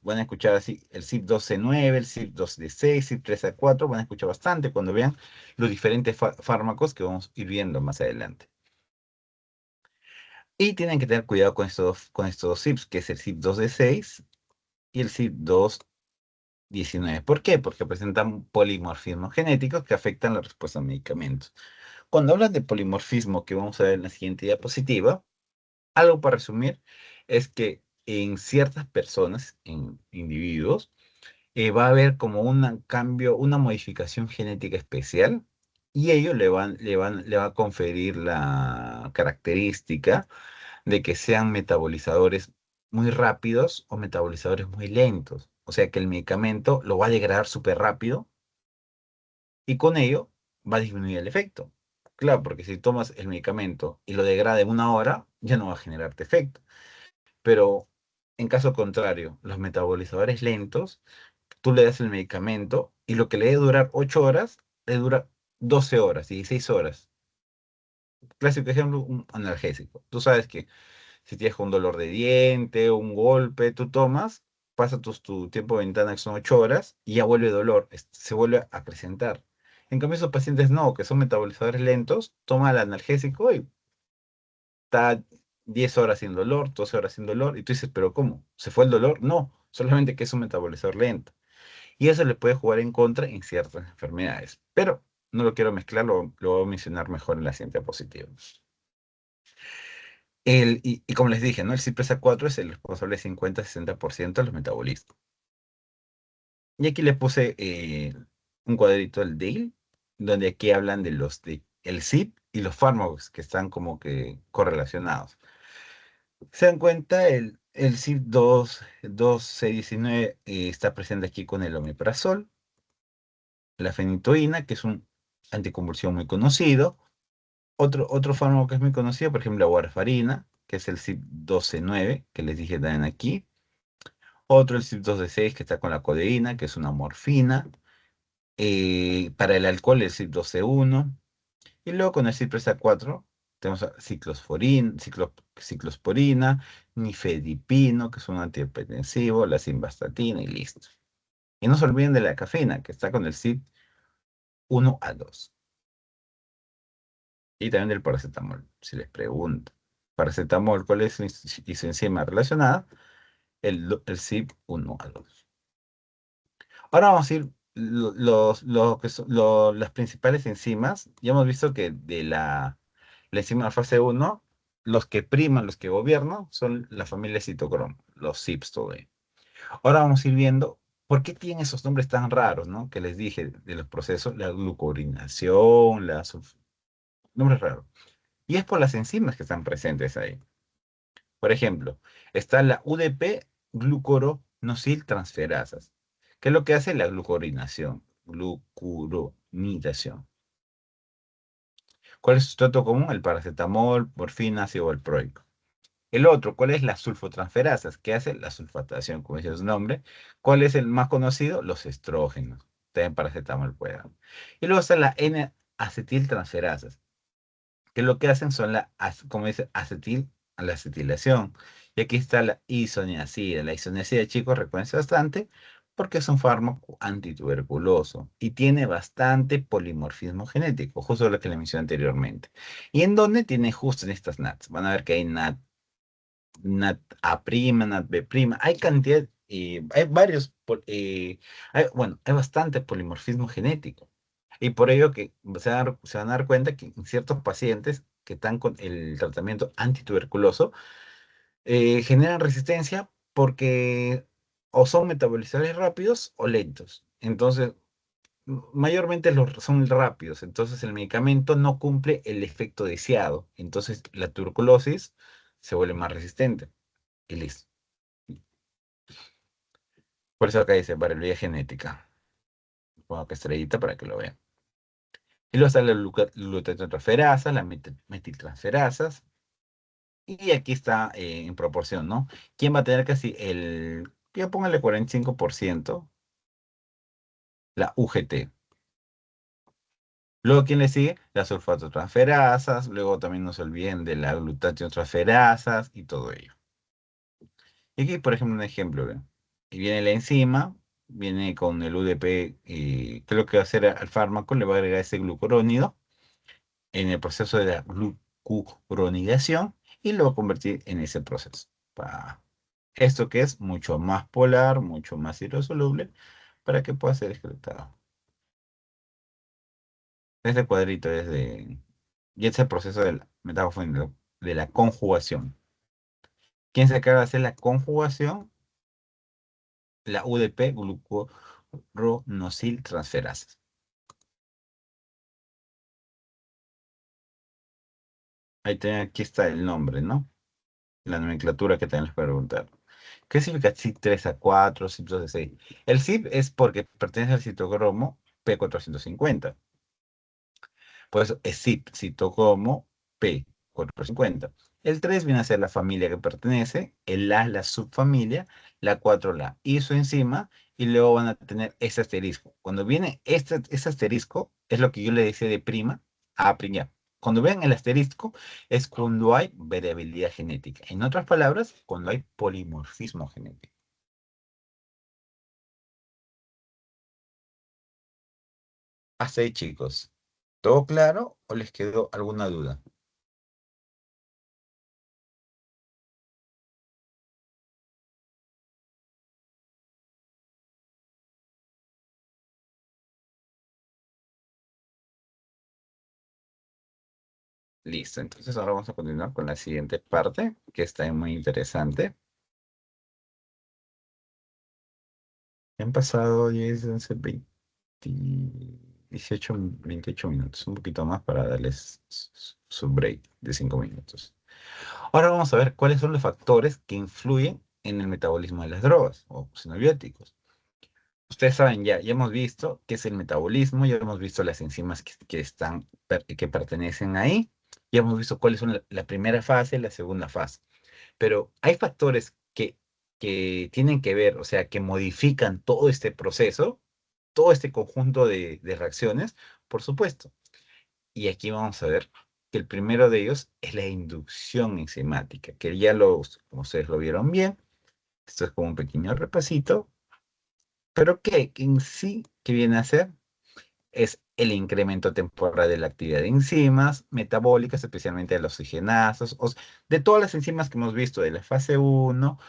van a escuchar así el SIP12-9, el SIP2D6, SIP3A4, van a escuchar bastante cuando vean los diferentes fármacos que vamos a ir viendo más adelante. Y tienen que tener cuidado con estos dos SIPs, que es el SIP2D6 y el SIP219. ¿Por qué? Porque presentan polimorfismos genéticos que afectan la respuesta a medicamentos. Cuando hablan de polimorfismo, que vamos a ver en la siguiente diapositiva, algo para resumir es que en ciertas personas, en individuos, va a haber como un cambio, una modificación genética especial, y ello le va a conferir la característica de que sean metabolizadores muy rápidos o metabolizadores muy lentos. O sea que el medicamento lo va a degradar súper rápido y con ello va a disminuir el efecto. Claro, porque si tomas el medicamento y lo degrada en una hora, ya no va a generarte efecto. Pero en caso contrario, los metabolizadores lentos, tú le das el medicamento y lo que le debe durar 8 horas, le dura 12 horas, 16 horas. Clásico ejemplo, un analgésico. Tú sabes que si tienes un dolor de diente, un golpe, tú tomas, pasa tu tiempo de ventana que son 8 horas y ya vuelve dolor, se vuelve a acrecentar. En cambio, esos pacientes no, que son metabolizadores lentos, toma el analgésico y está 10 horas sin dolor, 12 horas sin dolor, y tú dices, ¿pero cómo? ¿Se fue el dolor? No, solamente que es un metabolizador lento. Y eso le puede jugar en contra en ciertas enfermedades. Pero no lo quiero mezclar, lo voy a mencionar mejor en la siguiente diapositiva. Y como les dije, ¿no? El CYP4 es el responsable de 50-60% de los metabolismos. Y aquí le puse un cuadrito del DALE, donde aquí hablan de el CYP y los fármacos que están como que correlacionados. Se dan cuenta, el CYP2C19 está presente aquí con el omeprazol, la fenitoína, que es un anticonvulsivo muy conocido. Otro fármaco que es muy conocido, por ejemplo, la warfarina, que es el CYP12C9, que les dije también aquí. Otro, el CYP2D6, que está con la codeína, que es una morfina. Para el alcohol, el CYP12C1. Y luego con el cipresa-4 tenemos ciclosporina, nifedipino, que es un antihipertensivo, la simvastatina y listo. Y no se olviden de la cafeína, que está con el CYP1A2. Y también del paracetamol, si les pregunto. Paracetamol, ¿cuál es su enzima relacionada? El CYP1A2. Ahora vamos a ir las principales enzimas. Ya hemos visto que de la enzima fase 1, los que priman, los que gobiernan, son la familia citocromo, los CYPs todavía. Ahora vamos a ir viendo por qué tienen esos nombres tan raros, ¿no? Que les dije de los procesos, la glucorinación, nombres raros. Y es por las enzimas que están presentes ahí. Por ejemplo, está la UDP glucoronosiltransferasas, que es lo que hace la glucorinación. Glucuronidación. ¿Cuál es su sustrato común? El paracetamol, morfina, ácido valproico. El otro, ¿cuál es la sulfotransferasas? ¿Qué hace la sulfatación? Como dice su nombre. ¿Cuál es el más conocido? Los estrógenos. También paracetamol puede dar. Y luego está la N-acetiltransferasas, que lo que hacen son como dice, a la acetilación. Y aquí está la isoniazida. La isoniazida, chicos, recuerden bastante porque es un fármaco antituberculoso y tiene bastante polimorfismo genético, justo lo que le mencioné anteriormente. ¿Y en dónde tiene? Justo en estas NATs. Van a ver que hay NAT A', NAT B'. Hay cantidad, hay varios, bueno, hay bastante polimorfismo genético. Y por ello que se van a dar cuenta que en ciertos pacientes que están con el tratamiento antituberculoso, generan resistencia porque o son metabolizadores rápidos o lentos. Entonces, mayormente son rápidos. Entonces, el medicamento no cumple el efecto deseado. Entonces, la tuberculosis se vuelve más resistente. Y listo. Por eso acá dice variabilidad genética. Pongo acá estrellita para que lo vean. Y luego está la glutatotransferasa, la metiltransferasas. Y aquí está en proporción, ¿no? ¿Quién va a tener casi yo póngale 45%? La UGT. Luego, ¿quién le sigue? Las sulfatotransferasas. Luego también no se olviden de la glutationtransferasas y todo ello. Y aquí, por ejemplo, un ejemplo, ¿ve? Y viene la enzima, viene con el UDP, ¿qué es lo que va a hacer al fármaco? Le va a agregar ese glucurónido en el proceso de la glucuronidación y lo va a convertir en ese proceso. Esto que es mucho más polar, mucho más hidrosoluble, para que pueda ser excretado. Este cuadrito y este es el proceso de la metáfora de la conjugación. ¿Quién se encarga de hacer la conjugación? La UDP, glucoronosiltransferasas. Aquí está el nombre, ¿no? La nomenclatura que también les puedo preguntar. ¿Qué significa CYP3A4, CYP2D6? El CYP es porque pertenece al citocromo P450. Por eso es CYP, citocromo P450. El 3 viene a ser la familia que pertenece, el A la subfamilia, la 4 la isoenzima, y luego van a tener ese asterisco. Cuando viene ese asterisco, es lo que yo le decía de prima a prima. Cuando ven el asterisco, es cuando hay variabilidad genética. En otras palabras, cuando hay polimorfismo genético. Hasta ahí, chicos. ¿Todo claro o les quedó alguna duda? Listo, entonces ahora vamos a continuar con la siguiente parte, que está muy interesante. Han pasado 10, 11, 20, 18, 28 minutos, un poquito más para darles su break de 5 minutos. Ahora vamos a ver cuáles son los factores que influyen en el metabolismo de las drogas o sinobióticos. Ustedes saben ya hemos visto qué es el metabolismo, ya hemos visto las enzimas que pertenecen ahí, ya hemos visto cuáles son la primera fase y la segunda fase. Pero hay factores que tienen que ver, o sea, que modifican todo este proceso, todo este conjunto de reacciones, por supuesto. Y aquí vamos a ver que el primero de ellos es la inducción enzimática, que como ustedes lo vieron bien, esto es como un pequeño repasito, pero que en sí, ¿qué viene a ser? Es el incremento temporal de la actividad de enzimas metabólicas, especialmente de los oxigenasas, de todas las enzimas que hemos visto de la fase uno.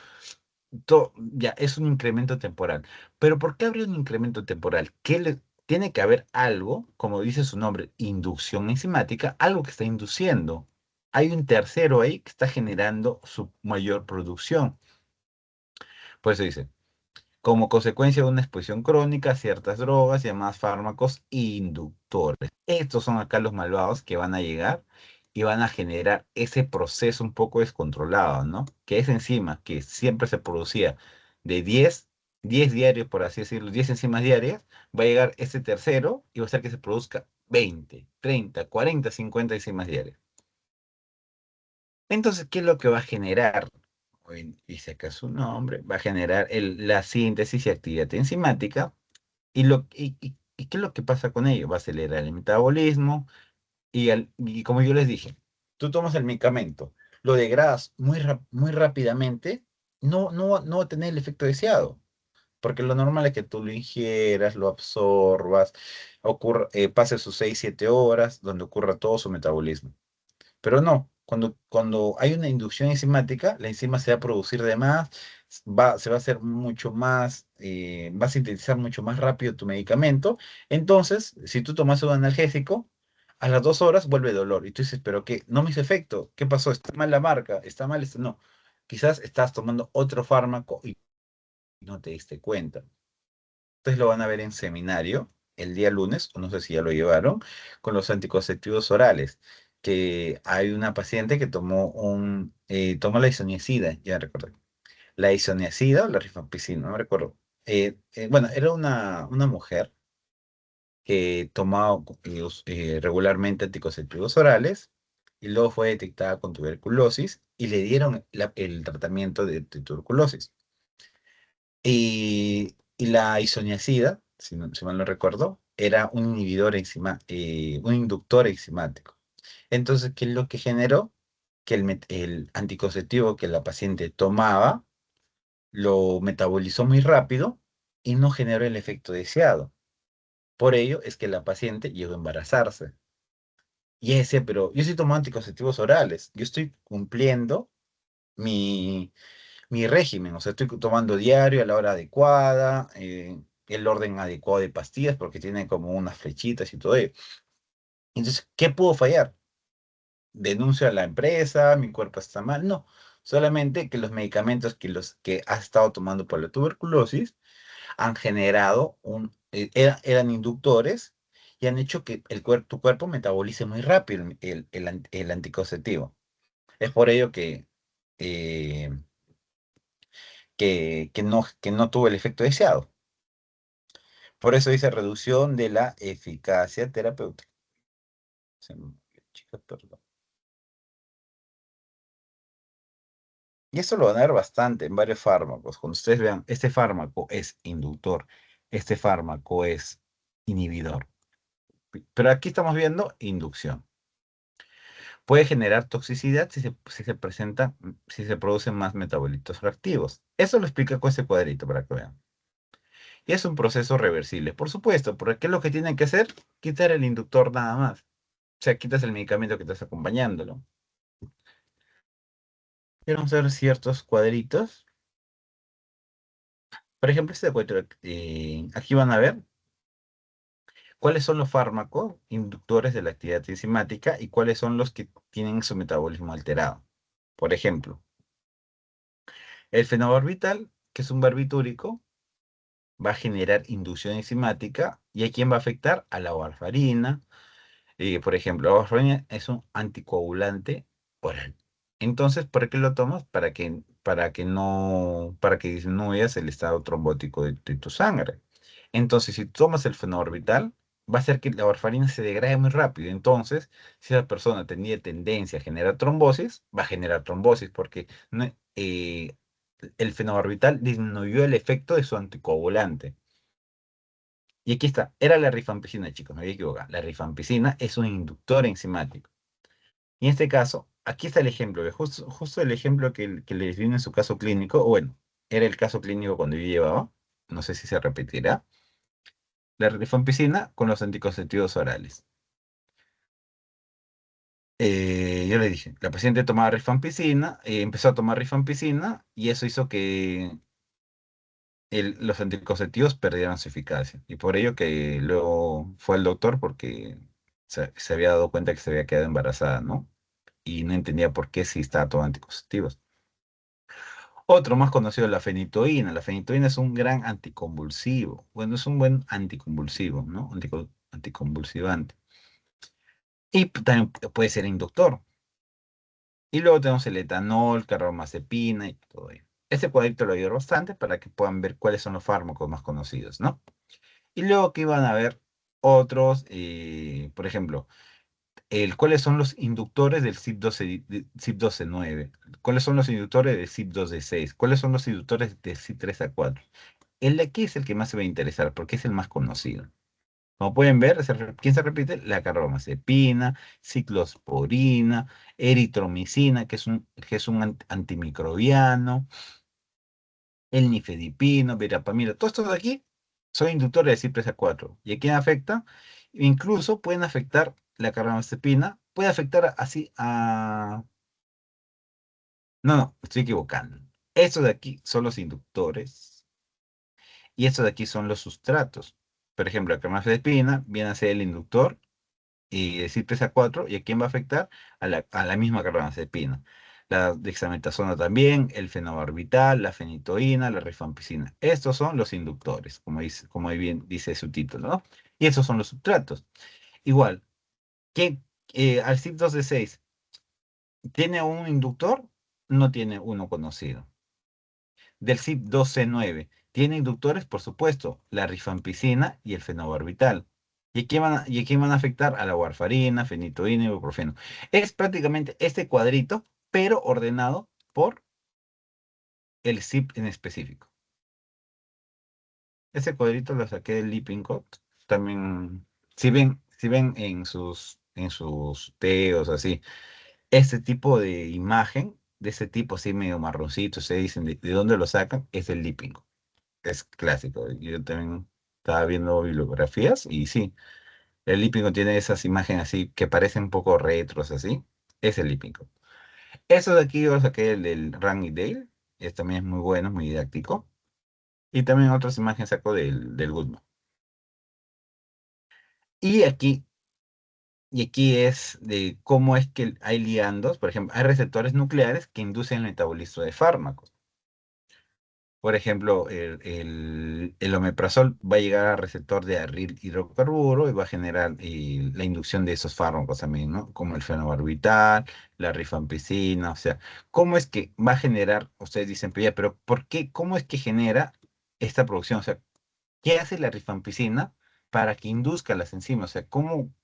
Ya, es un incremento temporal. Pero ¿por qué habría un incremento temporal? Tiene que haber algo, como dice su nombre, inducción enzimática, algo que está induciendo. Hay un tercero ahí que está generando su mayor producción. Por eso dice, como consecuencia de una exposición crónica a ciertas drogas llamadas fármacos inductores. Estos son acá los malvados que van a llegar y van a generar ese proceso un poco descontrolado, ¿no? Que esa enzima que siempre se producía de 10 diarios, por así decirlo, 10 enzimas diarias, va a llegar ese tercero y va a hacer que se produzca 20, 30, 40, 50 enzimas diarias. Entonces, ¿qué es lo que va a generar? Dice acá su nombre, va a generar la síntesis y actividad enzimática. ¿Y qué es lo que pasa con ello? Va a acelerar el metabolismo y como yo les dije, tú tomas el medicamento, lo degradas muy rápidamente, no va a tener el efecto deseado, porque lo normal es que tú lo ingieras, lo absorbas, pase sus 6 7 horas, donde ocurra todo su metabolismo. Pero no, cuando hay una inducción enzimática, la enzima se va a producir de más, se va a hacer mucho más, va a sintetizar mucho más rápido tu medicamento. Entonces, si tú tomas un analgésico, a las 2 horas vuelve dolor. Y tú dices, ¿pero qué? No me hizo efecto. ¿Qué pasó? ¿Está mal la marca? ¿Está mal esto? No. Quizás estás tomando otro fármaco y no te diste cuenta. Ustedes lo van a ver en seminario el día lunes, o no sé si ya lo llevaron, con los anticonceptivos orales, que hay una paciente que tomó la isoniazida, ya recuerdo. La isoniazida o la rifampicina, no me recuerdo. Bueno, era una mujer que tomaba regularmente anticonceptivos orales y luego fue detectada con tuberculosis y le dieron el tratamiento de tuberculosis. Y la isoniazida, si mal no recuerdo, era un inhibidor un inductor enzimático. Entonces, ¿qué es lo que generó? Que el anticonceptivo que la paciente tomaba lo metabolizó muy rápido y no generó el efecto deseado. Por ello es que la paciente llegó a embarazarse. Y ese, pero yo estoy tomando anticonceptivos orales, yo estoy cumpliendo mi, mi régimen, o sea, estoy tomando diario a la hora adecuada, el orden adecuado de pastillas, porque tiene como unas flechitas y todo ello. Entonces, ¿qué pudo fallar? ¿Denuncio a la empresa? ¿Mi cuerpo está mal? No, solamente que los medicamentos los que has estado tomando por la tuberculosis han generado eran inductores y han hecho que tu cuerpo metabolice muy rápido el anticonceptivo. Es por ello eh, que no tuvo el efecto deseado. Por eso dice reducción de la eficacia terapéutica. Chicos, perdón. Y esto lo van a ver bastante en varios fármacos. Cuando ustedes vean, este fármaco es inductor, este fármaco es inhibidor. Pero aquí estamos viendo inducción. Puede generar toxicidad si se producen más metabolitos reactivos. Eso lo explica con ese cuadrito para que vean. Y es un proceso reversible, por supuesto, porque ¿qué es lo que tienen que hacer? Quitar el inductor nada más. O sea, quitas el medicamento que estás acompañándolo. Quiero hacer ciertos cuadritos. Por ejemplo, este cuadro, aquí van a ver cuáles son los fármacos inductores de la actividad enzimática y cuáles son los que tienen su metabolismo alterado. Por ejemplo, el fenobarbital, que es un barbitúrico, va a generar inducción enzimática. ¿Y a quién va a afectar? A la warfarina. Por ejemplo, la warfarina es un anticoagulante oral. Entonces, ¿por qué lo tomas? Para que disminuyas el estado trombótico de tu sangre. Entonces, si tomas el fenobarbital, va a hacer que la warfarina se degrade muy rápido. Entonces, si esa persona tenía tendencia a generar trombosis, va a generar trombosis porque el fenobarbital disminuyó el efecto de su anticoagulante. Y aquí está, era la rifampicina, chicos, me había equivocado. La rifampicina es un inductor enzimático. Y en este caso, aquí está el ejemplo, justo el ejemplo que les di en su caso clínico, o bueno, era el caso clínico cuando yo llevaba, no sé si se repetirá, la rifampicina con los anticonceptivos orales. Yo le dije, la paciente tomaba rifampicina, empezó a tomar rifampicina y eso hizo que los anticonceptivos perdieran su eficacia. Y por ello que luego fue al doctor porque se había dado cuenta que se había quedado embarazada, ¿no? Y no entendía por qué si estaba tomando anticonceptivos. Otro más conocido, la fenitoína. La fenitoína es un gran anticonvulsivo. Bueno, es un buen anticonvulsivo, ¿no? Anticonvulsivante. Y también puede ser inductor. Y luego tenemos el etanol, carbamazepina y todo ello. Este cuadrito lo ayuda bastante para que puedan ver cuáles son los fármacos más conocidos, ¿no? Y luego que iban a ver otros, por ejemplo, cuáles son los inductores del CYP12 9, cuáles son los inductores del CYP2D6, cuáles son los inductores del CYP3A4. El de aquí es el que más se va a interesar porque es el más conocido. Como pueden ver, ¿quién se repite? La carbamazepina, ciclosporina, eritromicina, que es un antimicrobiano, el nifedipino, verapamila. Todos estos de aquí son inductores de CYP3A4. ¿Y a quién afecta? Incluso pueden afectar la carbamazepina, puede afectar así a... No, no, estoy equivocando. Estos de aquí son los inductores y estos de aquí son los sustratos. Por ejemplo, la carbamazepina viene a ser el inductor y decir 3 a 4, ¿y a quién va a afectar? A la misma carbamazepina. La dexametasona también, el fenobarbital, la fenitoína, la rifampicina. Estos son los inductores, como ahí bien dice su título, ¿no? Y estos son los substratos. Igual, al CYP2D6, ¿tiene un inductor? No tiene uno conocido. Del CYP12 9, ¿tiene inductores? Por supuesto, la rifampicina y el fenobarbital. ¿Y a quién van a afectar? A la warfarina, fenitoína y ibuprofeno. Es prácticamente este cuadrito, pero ordenado por el CYP en específico. Ese cuadrito lo saqué del Lippincott. También, si ven en sus teos así, este tipo de imagen, de ese tipo así medio marroncito, se dicen de dónde lo sacan, es el Lippincott. Es clásico. Yo también estaba viendo bibliografías y sí, el Lípico tiene esas imágenes así que parecen un poco retros así. Es el Lípico. Eso de aquí yo saqué el del Rang y Dale. También es muy bueno, muy didáctico. Y también otras imágenes saco del Goodman. Y aquí, y aquí es de cómo es que hay ligandos. Por ejemplo, hay receptores nucleares que inducen el metabolismo de fármacos. Por ejemplo, el omeprazol va a llegar al receptor de arril hidrocarburo y va a generar la inducción de esos fármacos también, ¿no? Como el fenobarbital, la rifampicina, o sea, ¿cómo es que va a generar? Ustedes dicen, pero ya, pero ¿por qué? ¿Cómo es que genera esta producción? O sea, ¿qué hace la rifampicina para que induzca las enzimas? O sea, ¿cómo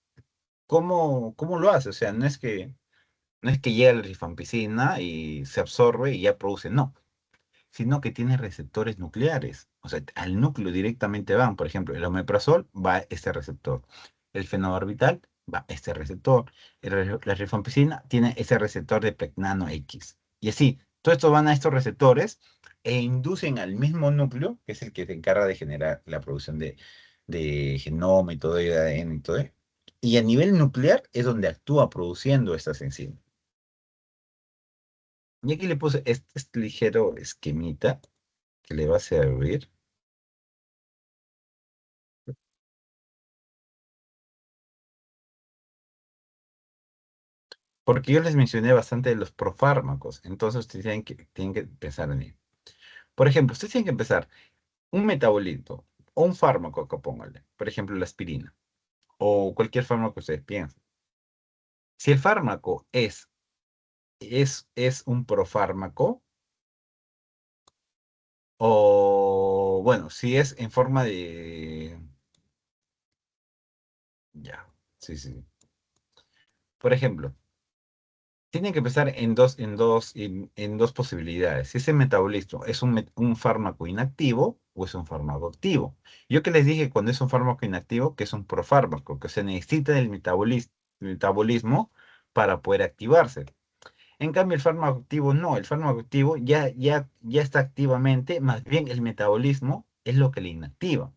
lo hace? O sea, no es que llega la rifampicina y se absorbe y ya produce, no, sino que tiene receptores nucleares. O sea, al núcleo directamente van. Por ejemplo, el omeprazol va a este receptor. El fenobarbital va a este receptor. La rifampicina tiene ese receptor de precnano X. Y así, todo esto van a estos receptores e inducen al mismo núcleo, que es el que se encarga de generar la producción de genoma y todo, y de ADN y todo. Y a nivel nuclear es donde actúa produciendo estas enzimas. Y aquí le puse este ligero esquemita que le va a servir. Porque yo les mencioné bastante de los profármacos, entonces ustedes tienen que pensar en ello. Por ejemplo, ustedes tienen que empezar un metabolito o un fármaco, acá póngale, por ejemplo, la aspirina o cualquier fármaco que ustedes piensen. Si el fármaco es un profármaco, o bueno, si es en forma de... Ya, sí, sí. Por ejemplo, tienen que pensar en dos posibilidades. Si ese metabolismo es un fármaco inactivo o es un fármaco activo. Yo que les dije cuando es un fármaco inactivo, que es un profármaco, que se necesita del metabolismo para poder activarse. En cambio, el fármaco activo no, el fármaco activo ya está activamente, más bien el metabolismo es lo que le inactiva.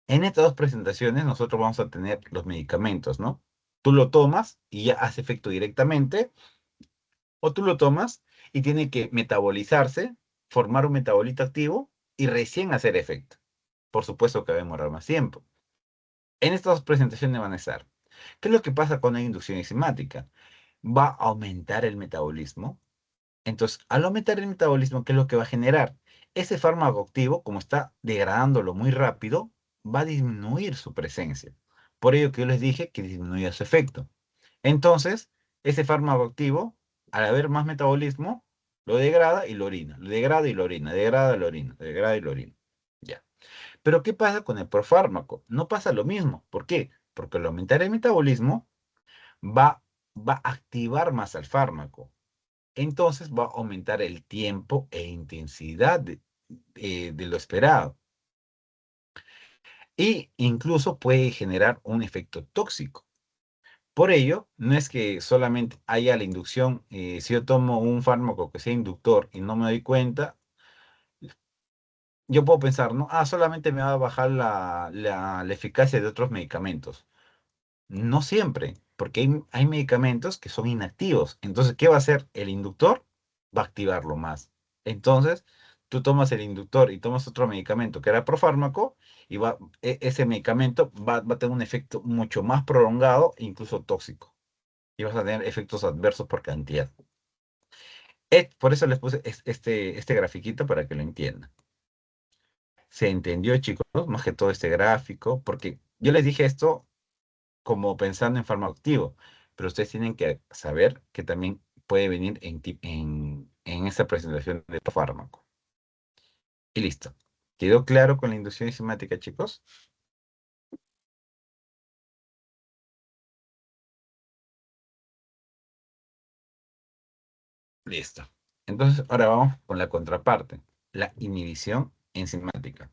En estas dos presentaciones nosotros vamos a tener los medicamentos, ¿no? Tú lo tomas y ya hace efecto directamente, o tú lo tomas y tiene que metabolizarse, formar un metabolito activo y recién hacer efecto. Por supuesto que va a demorar más tiempo. En estas dos presentaciones van a estar. ¿Qué es lo que pasa con la inducción enzimática? Va a aumentar el metabolismo. Entonces, al aumentar el metabolismo, ¿qué es lo que va a generar? Ese fármaco activo, como está degradándolo muy rápido, va a disminuir su presencia. Por ello que yo les dije que disminuya su efecto. Entonces, ese fármaco activo, al haber más metabolismo, lo degrada y lo orina, lo degrada y lo orina, degrada y lo orina, degrada y lo orina. Ya. Pero ¿qué pasa con el profármaco? No pasa lo mismo. ¿Por qué? Porque al aumentar el metabolismo, va, va a activar más al fármaco. Entonces va a aumentar el tiempo e intensidad de lo esperado. Y incluso puede generar un efecto tóxico. Por ello, no es que solamente haya la inducción, si yo tomo un fármaco que sea inductor y no me doy cuenta, yo puedo pensar, ¿no? Ah, solamente me va a bajar la eficacia de otros medicamentos. No siempre, porque hay medicamentos que son inactivos. Entonces, ¿qué va a hacer el inductor? Va a activarlo más. Entonces, tú tomas el inductor y tomas otro medicamento que era profármaco y ese medicamento va a tener un efecto mucho más prolongado e incluso tóxico. Y vas a tener efectos adversos por cantidad. Por eso les puse este grafiquito para que lo entiendan. ¿Se entendió, chicos? Más que todo este gráfico, porque yo les dije esto como pensando en fármaco activo, pero ustedes tienen que saber que también puede venir en esta presentación de fármaco. Y listo. ¿Quedó claro con la inducción enzimática, chicos? Listo. Entonces, ahora vamos con la contraparte, la inhibición enzimática.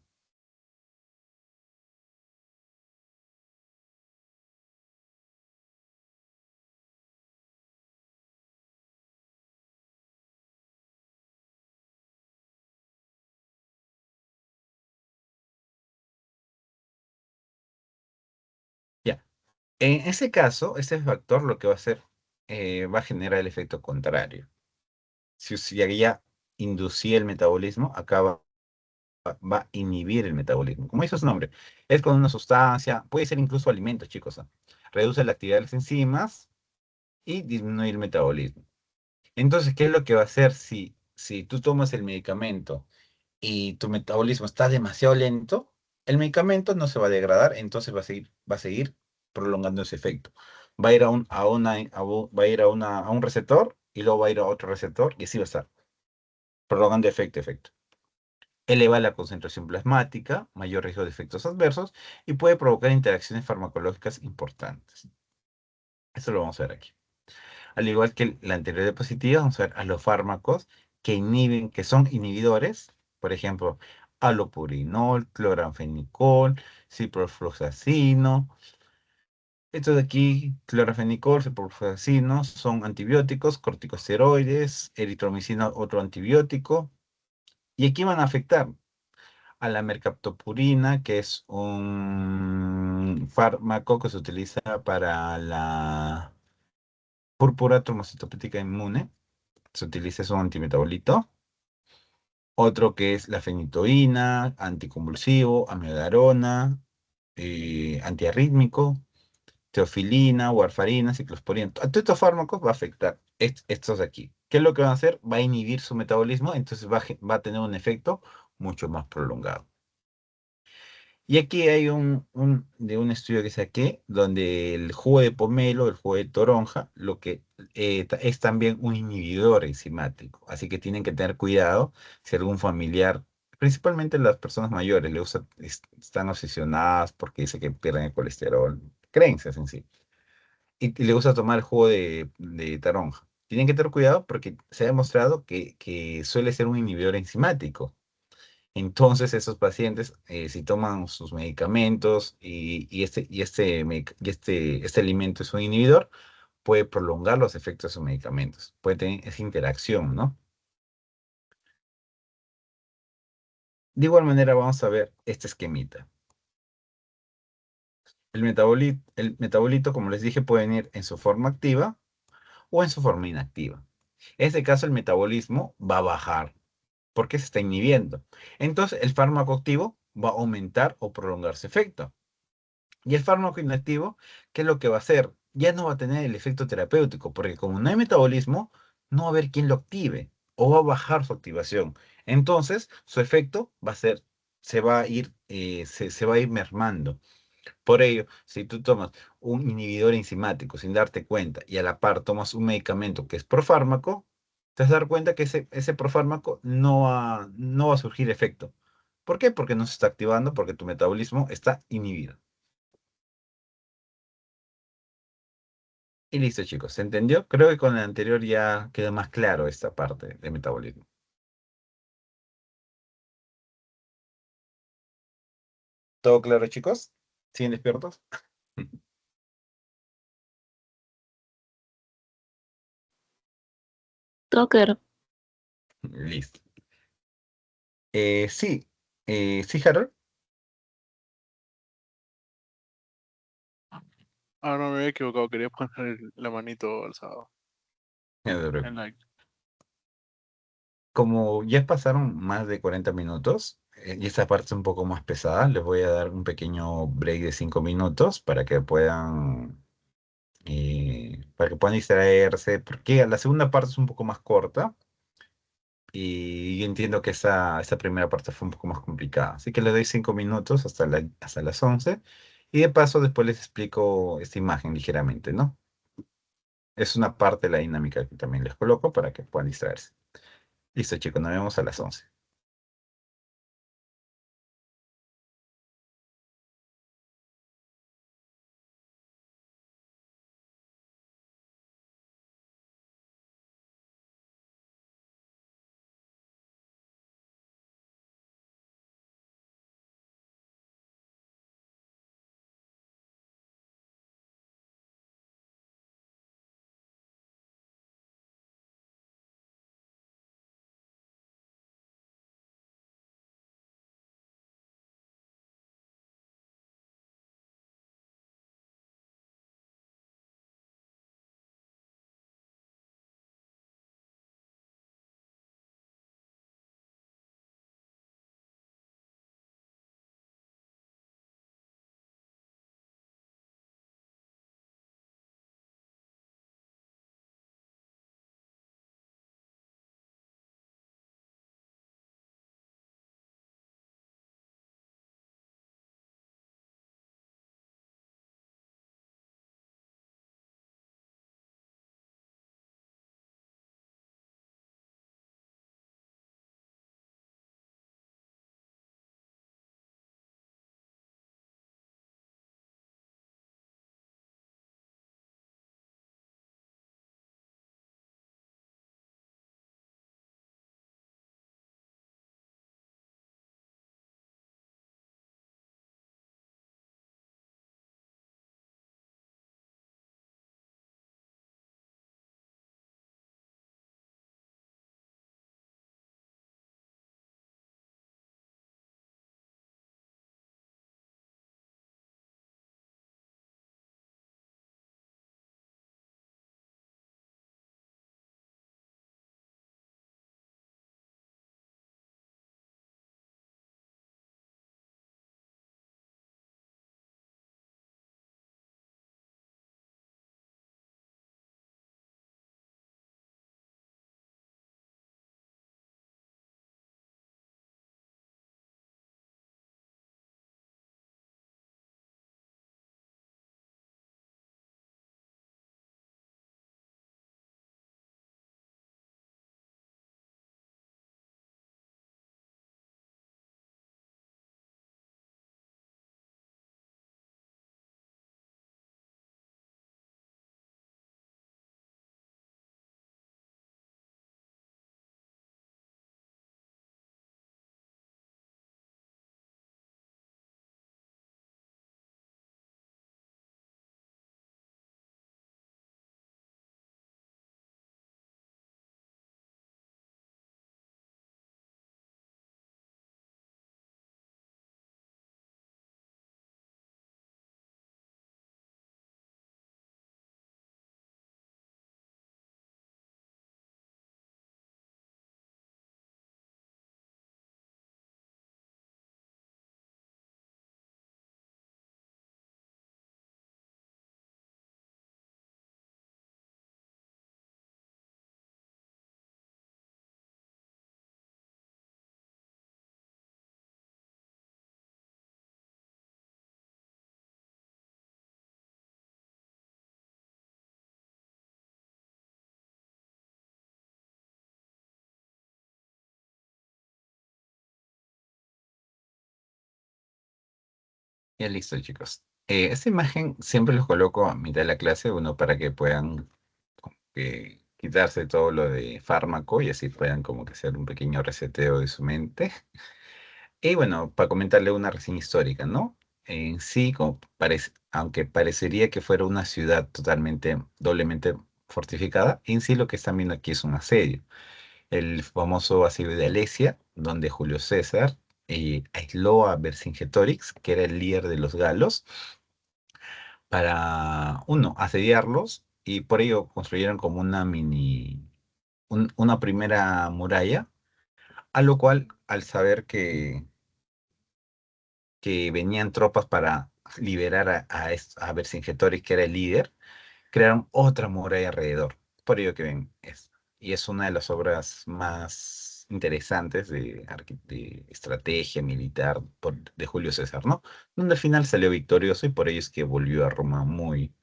Ya. En ese caso, este factor lo que va a hacer, va a generar el efecto contrario. Si ya inducía el metabolismo, acá va a inhibir el metabolismo. Como dice su nombre, es con una sustancia, puede ser incluso alimentos, chicos. Reduce la actividad de las enzimas y disminuye el metabolismo. Entonces, ¿qué es lo que va a hacer si tú tomas el medicamento y tu metabolismo está demasiado lento? El medicamento no se va a degradar, entonces va a seguir prolongando ese efecto. Va a ir va a ir a un receptor y luego va a ir a otro receptor y así va a estar prolongando efecto. Eleva la concentración plasmática, mayor riesgo de efectos adversos y puede provocar interacciones farmacológicas importantes. Eso lo vamos a ver aquí. Al igual que la anterior diapositiva, vamos a ver a los fármacos que son inhibidores, por ejemplo, allopurinol, cloranfenicol, ciprofloxacino. Estos de aquí, cloranfenicol, ciprofloxacino, son antibióticos, corticosteroides, eritromicina, otro antibiótico. Y aquí van a afectar a la mercaptopurina, que es un fármaco que se utiliza para la púrpura trombocitopética inmune. Se utiliza, es un antimetabolito. Otro que es la fenitoína, anticonvulsivo, amiodarona, antiarrítmico. teofilina, warfarina, ciclosporina. Todos estos fármacos va a afectar estos de aquí. ¿Qué es lo que va a hacer? Va a inhibir su metabolismo, entonces va a tener un efecto mucho más prolongado. Y aquí hay de un estudio que saqué, donde el jugo de pomelo, el jugo de toronja, lo que es también un inhibidor enzimático. Así que tienen que tener cuidado si algún familiar, principalmente las personas mayores, están obsesionadas porque dice que pierden el colesterol, creencias en sí, y le gusta tomar el jugo de toronja. Tienen que tener cuidado porque se ha demostrado que suele ser un inhibidor enzimático. Entonces, esos pacientes, si toman sus medicamentos este alimento es un inhibidor, puede prolongar los efectos de sus medicamentos. Puede tener esa interacción, ¿no? De igual manera, vamos a ver este esquemita. El metabolito, como les dije, puede venir en su forma activa o en su forma inactiva. En este caso, el metabolismo va a bajar porque se está inhibiendo. Entonces, el fármaco activo va a aumentar o prolongar su efecto. Y el fármaco inactivo, ¿qué es lo que va a hacer? Ya no va a tener el efecto terapéutico, porque como no hay metabolismo, no va a haber quien lo active o va a bajar su activación. Entonces, su efecto va a ser, se va a ir mermando. Por ello, si tú tomas un inhibidor enzimático sin darte cuenta y a la par tomas un medicamento que es profármaco, te vas a dar cuenta que ese profármaco no va a surgir efecto. ¿Por qué? Porque no se está activando, porque tu metabolismo está inhibido. Y listo, chicos. ¿Se entendió? Creo que con el anterior ya queda más claro esta parte de metabolismo. ¿Todo claro, chicos? ¿Siguen despiertos? Tucker, Listo. Sí, sí, Harold. Ah, no, me había equivocado. Quería poner la manito alzado. No te En preocupes. like. Como ya pasaron más de 40 minutos, y esta parte es un poco más pesada, les voy a dar un pequeño break de 5 minutos para que puedan distraerse, porque la segunda parte es un poco más corta. Y yo entiendo que esa primera parte fue un poco más complicada. Así que les doy 5 minutos hasta las 11. Y de paso después les explico esta imagen ligeramente, ¿no? Es una parte de la dinámica que también les coloco para que puedan distraerse. Listo, chicos, nos vemos a las 11. Ya listo, chicos. Esta imagen siempre los coloco a mitad de la clase, uno para que puedan como que quitarse todo lo de fármaco y así puedan como que hacer un pequeño reseteo de su mente. Y bueno, para comentarle una reseña histórica, ¿no? En sí, aunque parecería que fuera una ciudad totalmente, doblemente fortificada, en sí lo que están viendo aquí es un asedio. El famoso asedio de Alesia, donde Julio César aisló a Vercingetorix, que era el líder de los galos, para, uno, asediarlos, y por ello construyeron como una primera muralla, a lo cual, al saber que venían tropas para liberar a Vercingetorix, que era el líder, crearon otra muralla alrededor. Por ello que ven, y es una de las obras más interesantes de estrategia militar de Julio César, ¿no? Donde al final salió victorioso y por ello es que volvió a Roma muy,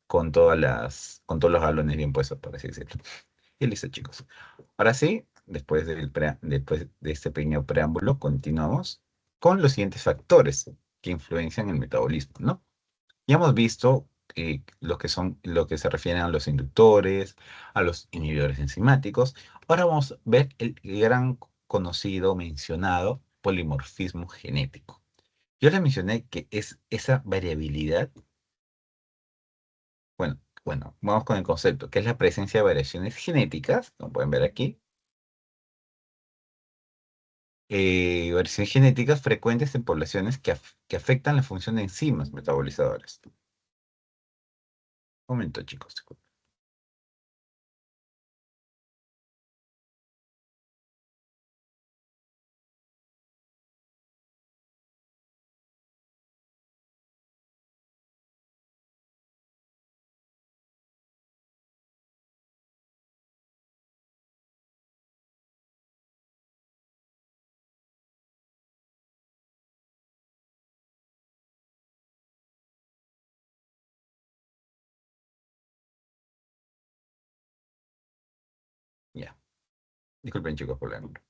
con todos los galones bien puestos, por así decirlo. Y listo, chicos. Ahora sí, después de este pequeño preámbulo, continuamos con los siguientes factores que influencian el metabolismo, ¿no? Ya hemos visto lo que se refieren a los inductores, a los inhibidores enzimáticos. Ahora vamos a ver el gran conocido, mencionado polimorfismo genético. Yo les mencioné que es esa variabilidad, bueno, vamos con el concepto, que es la presencia de variaciones genéticas, como pueden ver aquí, variaciones genéticas frecuentes en poblaciones que afectan la función de enzimas metabolizadores. Un momento, chicos. Ya, disculpen, chicos, por la demora.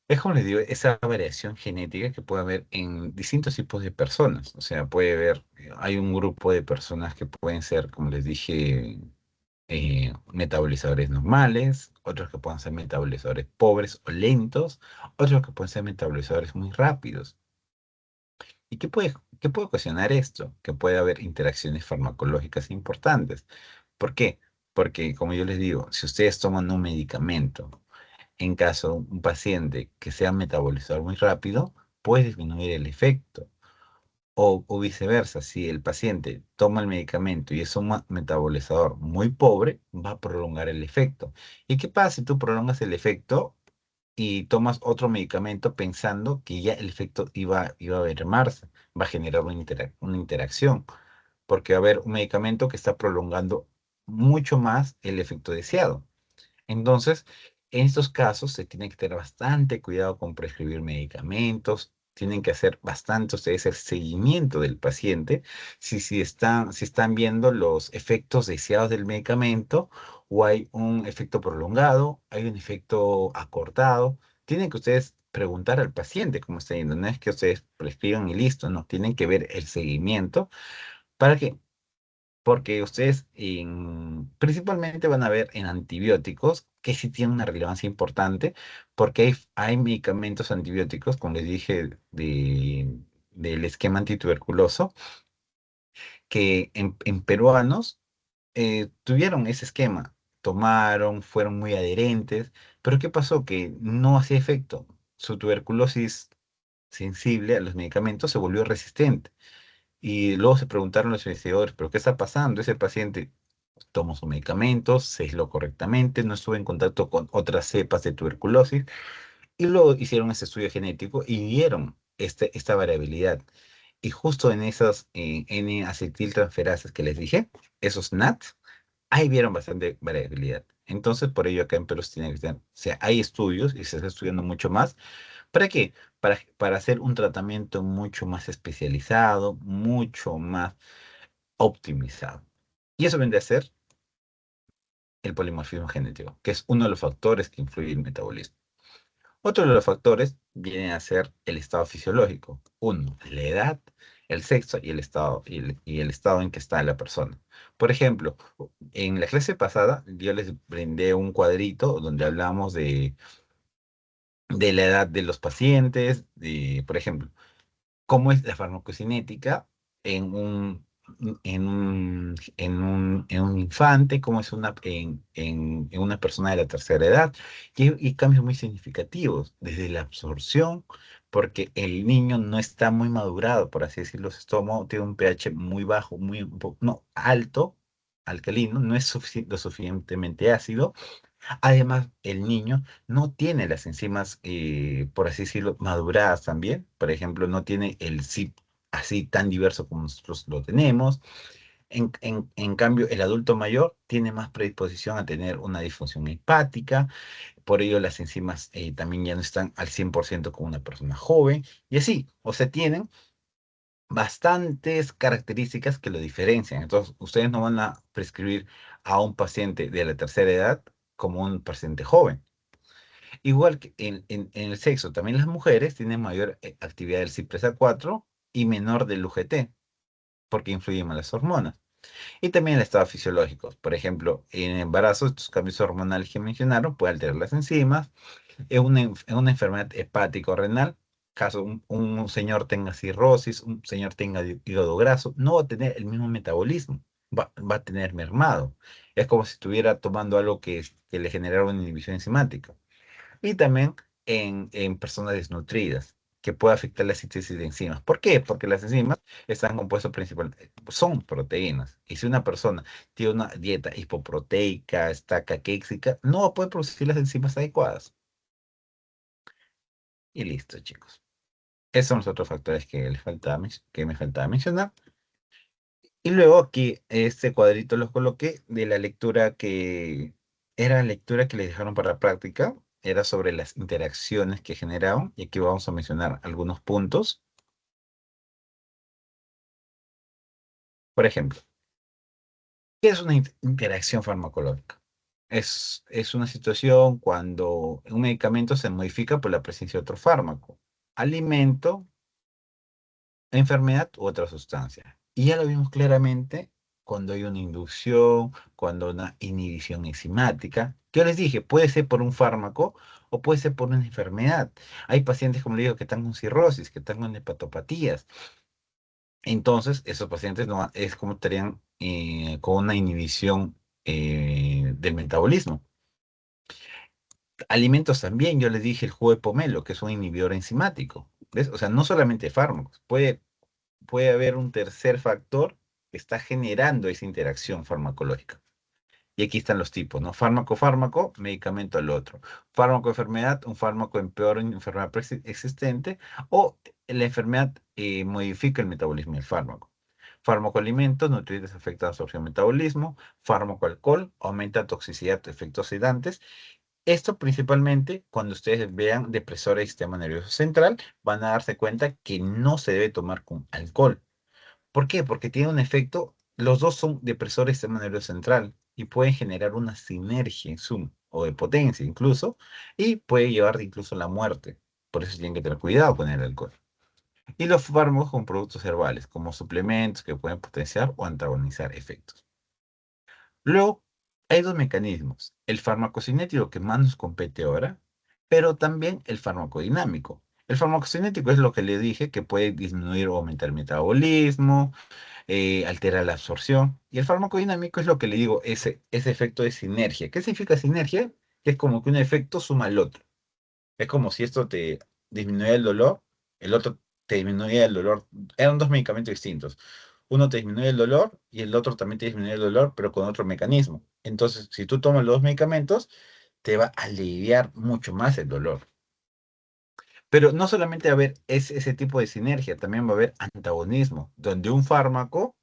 Es como les digo, esa variación genética que puede haber en distintos tipos de personas. O sea, puede haber, hay un grupo de personas que pueden ser, como les dije, metabolizadores normales, otros que pueden ser metabolizadores pobres o lentos, otros que pueden ser metabolizadores muy rápidos. ¿Y qué puede ocasionar esto? Que puede haber interacciones farmacológicas importantes. ¿Por qué? Porque, como yo les digo, si ustedes toman un medicamento, en caso de un paciente que sea metabolizador muy rápido, puede disminuir el efecto. O viceversa, si el paciente toma el medicamento y es un metabolizador muy pobre, va a prolongar el efecto. ¿Y qué pasa si tú prolongas el efecto y tomas otro medicamento pensando que ya el efecto iba a mermarse? Va a generar una interacción, porque va a haber un medicamento que está prolongando mucho más el efecto deseado. Entonces, en estos casos se tiene que tener bastante cuidado con prescribir medicamentos, tienen que hacer bastante ustedes el seguimiento del paciente, si están viendo los efectos deseados del medicamento o hay un efecto prolongado, hay un efecto acortado. Tienen que ustedes preguntar al paciente cómo está yendo, no es que ustedes prescriban y listo, no, tienen que ver el seguimiento para que porque ustedes principalmente van a ver en antibióticos que sí tienen una relevancia importante, porque hay medicamentos antibióticos, como les dije, del esquema antituberculoso, que en peruanos tuvieron ese esquema, tomaron, fueron muy adherentes, pero ¿qué pasó? Que no hacía efecto. Su tuberculosis sensible a los medicamentos se volvió resistente. Y luego se preguntaron los investigadores, ¿pero qué está pasando? Ese paciente tomó sus medicamentos, se aisló correctamente, no estuvo en contacto con otras cepas de tuberculosis, y luego hicieron ese estudio genético y vieron esta variabilidad. Y justo en esas N-acetiltransferases que les dije, esos NAT, ahí vieron bastante variabilidad. Entonces, por ello acá en Perú se tiene que tener, o sea, hay estudios y se está estudiando mucho más. ¿Para qué? Para hacer un tratamiento mucho más especializado, mucho más optimizado. Y eso vendría a ser el polimorfismo genético, que es uno de los factores que influye en el metabolismo. Otro de los factores viene a ser el estado fisiológico. Uno, la edad, el sexo y el estado en que está la persona. Por ejemplo, en la clase pasada yo les brindé un cuadrito donde hablamos de la edad de los pacientes, por ejemplo, cómo es la farmacocinética en un infante, cómo es en una persona de la tercera edad, y cambios muy significativos, desde la absorción, porque el niño no está muy madurado, por así decirlo, su estómago tiene un pH muy bajo, no, alto, alcalino, no es lo suficientemente ácido. Además, el niño no tiene las enzimas, por así decirlo, maduradas también. Por ejemplo, no tiene el SIP así tan diverso como nosotros lo tenemos. En cambio, el adulto mayor tiene más predisposición a tener una disfunción hepática. Por ello, las enzimas también ya no están al 100% como una persona joven. Y así, o sea, tienen bastantes características que lo diferencian. Entonces, ustedes no van a prescribir a un paciente de la tercera edad como un paciente joven. Igual que en el sexo, también las mujeres tienen mayor actividad del CYP3A4 y menor del UGT, porque influyen más las hormonas. Y también el estado fisiológico. Por ejemplo, en embarazo, estos cambios hormonales que mencionaron pueden alterar las enzimas. En una enfermedad hepático-renal, caso un señor tenga cirrosis, un señor tenga hígado graso, no va a tener el mismo metabolismo, va a tener mermado. Es como si estuviera tomando algo que le generara una inhibición enzimática. Y también en personas desnutridas, que puede afectar la síntesis de enzimas. ¿Por qué? Porque las enzimas están compuestas principalmente, son proteínas. Y si una persona tiene una dieta hipoproteica, está caquéxica, no va a poder producir las enzimas adecuadas. Y listo, chicos. Esos son los otros factores que me faltaba mencionar. Y luego aquí este cuadrito los coloqué de la lectura que era la lectura que les dejaron para práctica. Era sobre las interacciones que generaban. Y aquí vamos a mencionar algunos puntos. Por ejemplo, ¿qué es una interacción farmacológica? Es una situación cuando un medicamento se modifica por la presencia de otro fármaco, alimento, enfermedad u otra sustancia. Y ya lo vimos claramente cuando hay una inducción, cuando una inhibición enzimática. Yo les dije, puede ser por un fármaco o puede ser por una enfermedad. Hay pacientes, como le digo, que están con cirrosis, que están con hepatopatías. Entonces, esos pacientes no, es como estarían con una inhibición del metabolismo. Alimentos también, yo les dije el jugo de pomelo, que es un inhibidor enzimático. ¿Ves? O sea, no solamente fármacos, puede haber un tercer factor que está generando esa interacción farmacológica. Y aquí están los tipos, ¿no? Fármaco, fármaco, medicamento al otro. Fármaco, enfermedad, un fármaco empeora una enfermedad existente o la enfermedad modifica el metabolismo del fármaco. Fármaco, alimento, nutrientes afectan la absorción y metabolismo. Fármaco, alcohol, aumenta toxicidad, efectos sedantes. Esto principalmente cuando ustedes vean depresores del sistema nervioso central, van a darse cuenta que no se debe tomar con alcohol. ¿Por qué? Porque tiene un efecto, los dos son depresores del sistema nervioso central y pueden generar una sinergia en Zoom o de potencia incluso, y puede llevar incluso a la muerte. Por eso tienen que tener cuidado con el alcohol. Y los fármacos con productos herbales, como suplementos que pueden potenciar o antagonizar efectos. Luego, hay dos mecanismos, el farmacocinético que más nos compete ahora, pero también el farmacodinámico. El farmacocinético es lo que le dije, que puede disminuir o aumentar el metabolismo, altera la absorción. Y el fármaco dinámico es lo que le digo, ese efecto de sinergia. ¿Qué significa sinergia? Que es como que un efecto suma al otro. Es como si esto te disminuía el dolor, el otro te disminuía el dolor. Eran dos medicamentos distintos. Uno te disminuye el dolor y el otro también te disminuye el dolor, pero con otro mecanismo. Entonces, si tú tomas los dos medicamentos, te va a aliviar mucho más el dolor. Pero no solamente va a haber ese tipo de sinergia, también va a haber antagonismo, donde un fármaco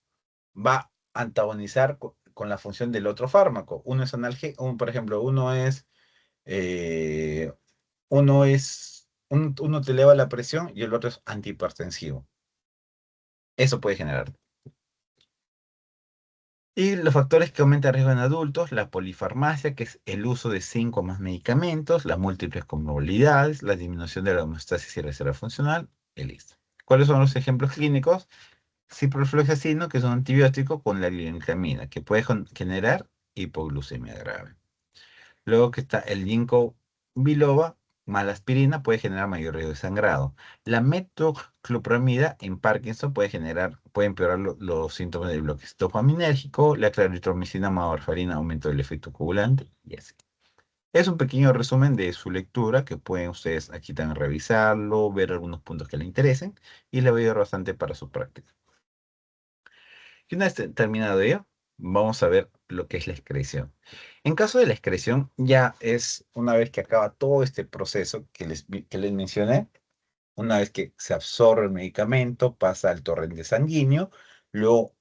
va a antagonizar con la función del otro fármaco. Uno es por ejemplo, eh, uno te eleva la presión y el otro es antihipertensivo. Eso puede generar. Y los factores que aumentan el riesgo en adultos, la polifarmacia, que es el uso de 5 o más medicamentos, las múltiples comorbilidades, la disminución de la homeostasis y reserva funcional, y listo. ¿Cuáles son los ejemplos clínicos? Ciprofloxacino, que es un antibiótico, con la glibenclamida, que puede generar hipoglucemia grave. Luego que está el ginkgo biloba, más la aspirina, puede generar mayor riesgo de sangrado. La metoclopramida en Parkinson puede empeorar los síntomas del bloque dopaminérgico. La claritromicina más warfarina aumenta el efecto coagulante y así. Es un pequeño resumen de su lectura que pueden ustedes aquí también revisarlo, ver algunos puntos que les interesen y le va a ayudar bastante para su práctica. Y una vez terminado ello, vamos a ver lo que es la excreción. En caso de la excreción, ya es una vez que acaba todo este proceso que les mencioné, una vez que se absorbe el medicamento, pasa al torrente sanguíneo, luego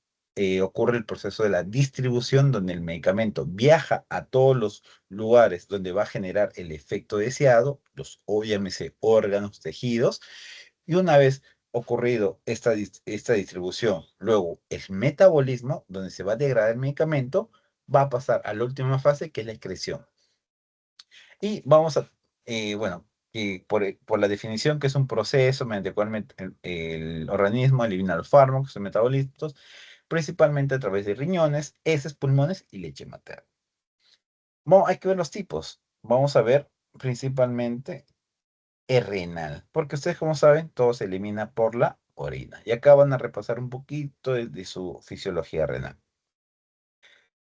ocurre el proceso de la distribución, donde el medicamento viaja a todos los lugares donde va a generar el efecto deseado, obviamente órganos, tejidos, y una vez ocurrido esta distribución, luego el metabolismo, donde se va a degradar el medicamento, va a pasar a la última fase, que es la excreción. Y vamos a, bueno, y por la definición, que es un proceso mediante el cual el organismo elimina los fármacos, los metabolitos, principalmente a través de riñones, heces, pulmones y leche materna. Bueno, hay que ver los tipos. Vamos a ver principalmente es renal, porque ustedes, como saben, todo se elimina por la orina. Y acá van a repasar un poquito de su fisiología renal.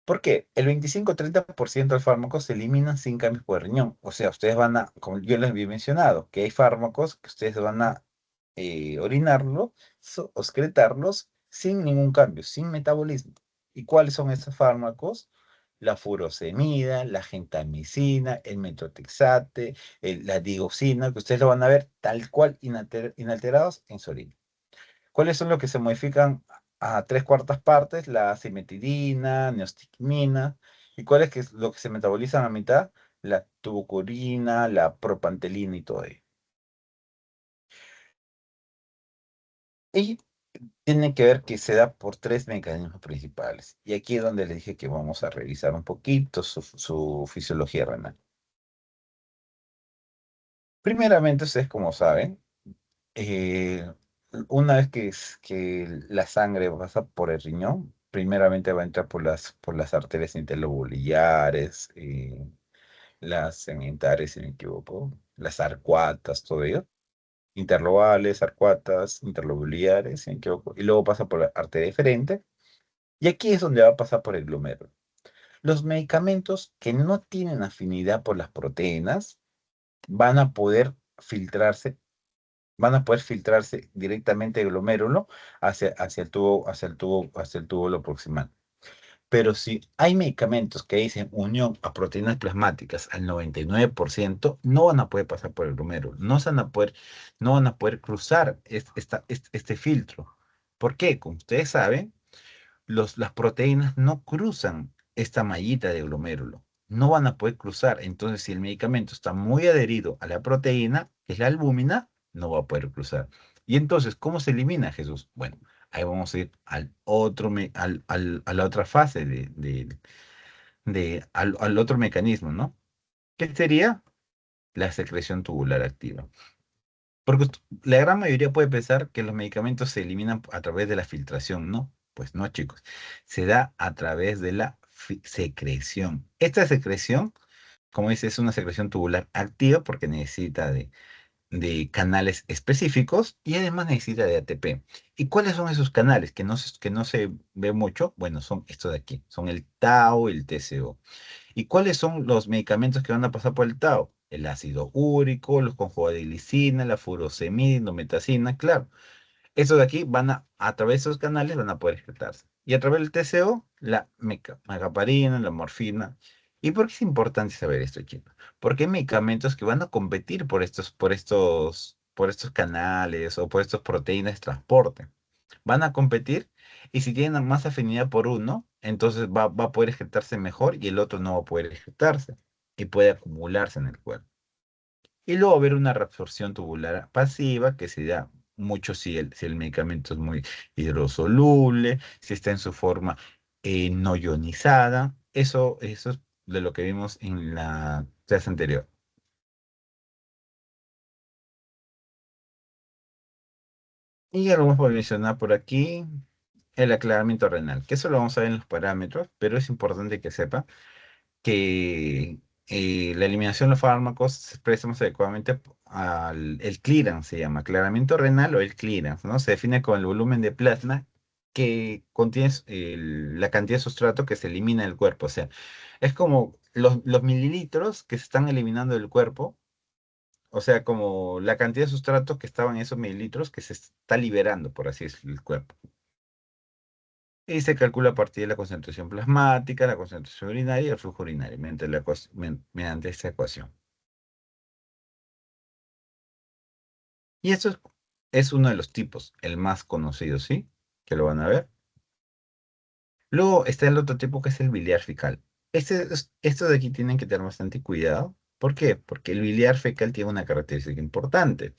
¿Por qué? El 25-30% del fármaco se elimina sin cambios por el riñón. O sea, ustedes van a, como yo les había mencionado, que hay fármacos que ustedes van a orinarlos o excretarlos sin ningún cambio, sin metabolismo. ¿Y cuáles son esos fármacos? La furosemida, la gentamicina, el metotrexate, la digoxina, que ustedes lo van a ver tal cual inalterados en su orina. ¿Cuáles son los que se modifican a 3/4 partes? La cimetidina, neostigmina. ¿Y cuál es lo que se metaboliza a la mitad? La tubucurina, la propantelina y todo ello. Y tiene que ver que se da por 3 mecanismos principales. Y aquí es donde les dije que vamos a revisar un poquito su fisiología renal. Primeramente, ustedes, como saben, eh, una vez que la sangre pasa por el riñón, primeramente va a entrar por las arterias interlobulares, las segmentarias, si no me equivoco, las arcuatas, todo ello. Interlobales, arcuatas, interlobulares, si no me equivoco, y luego pasa por la arteria deferente, y aquí es donde va a pasar por el glomérulo. Los medicamentos que no tienen afinidad por las proteínas van a poder filtrarse directamente del glomérulo hacia el túbulo proximal. Pero si hay medicamentos que dicen unión a proteínas plasmáticas al 99%, no van a poder pasar por el glomérulo, no van a poder cruzar este filtro. ¿Por qué? Como ustedes saben, las proteínas no cruzan esta mallita de glomérulo, no van a poder cruzar. Entonces, si el medicamento está muy adherido a la proteína, que es la albúmina, no va a poder cruzar. Y entonces, ¿cómo se elimina, Jesús? Bueno, ahí vamos a ir a la otra fase al otro mecanismo, ¿no? ¿Qué sería? La secreción tubular activa. Porque la gran mayoría puede pensar que los medicamentos se eliminan a través de la filtración, ¿no? Pues no, chicos. Se da a través de la secreción. Esta secreción, como dice, es una secreción tubular activa porque necesita de canales específicos y además necesita de ATP. ¿Y cuáles son esos canales que no se ve mucho? Bueno, son estos de aquí. Son el tau y el TCO. ¿Y cuáles son los medicamentos que van a pasar por el TAO? El ácido úrico, los conjugadelicina, la furosemida, indometacina, claro. Estos de aquí a través de esos canales van a poder excretarse. Y a través del TCO, la megaparina, la morfina. ¿Y por qué es importante saber esto, chicos? Porque hay medicamentos que van a competir por estos canales o por estas proteínas de transporte. Van a competir y si tienen más afinidad por uno, entonces va a poder excretarse mejor y el otro no va a poder excretarse y puede acumularse en el cuerpo. Y luego haber una reabsorción tubular pasiva que se da mucho si el medicamento es muy hidrosoluble, si está en su forma no ionizada. Eso es de lo que vimos en la clase anterior. Y algo más por mencionar por aquí, el aclaramiento renal, que eso lo vamos a ver en los parámetros, pero es importante que sepa que la eliminación de los fármacos se expresa más adecuadamente al el clearance, se llama aclaramiento renal o el clearance, ¿no? Se define con el volumen de plasma que contiene la cantidad de sustrato que se elimina del cuerpo. O sea, es como los mililitros que se están eliminando del cuerpo, o sea, como la cantidad de sustrato que estaban en esos mililitros que se está liberando, por así decirlo, el cuerpo. Y se calcula a partir de la concentración plasmática, la concentración urinaria y el flujo urinario mediante esta ecuación. Y eso es uno de los tipos, el más conocido, ¿sí? Que lo van a ver. Luego está el otro tipo que es el biliar fecal. Estos de aquí tienen que tener bastante cuidado. ¿Por qué? Porque el biliar fecal tiene una característica importante.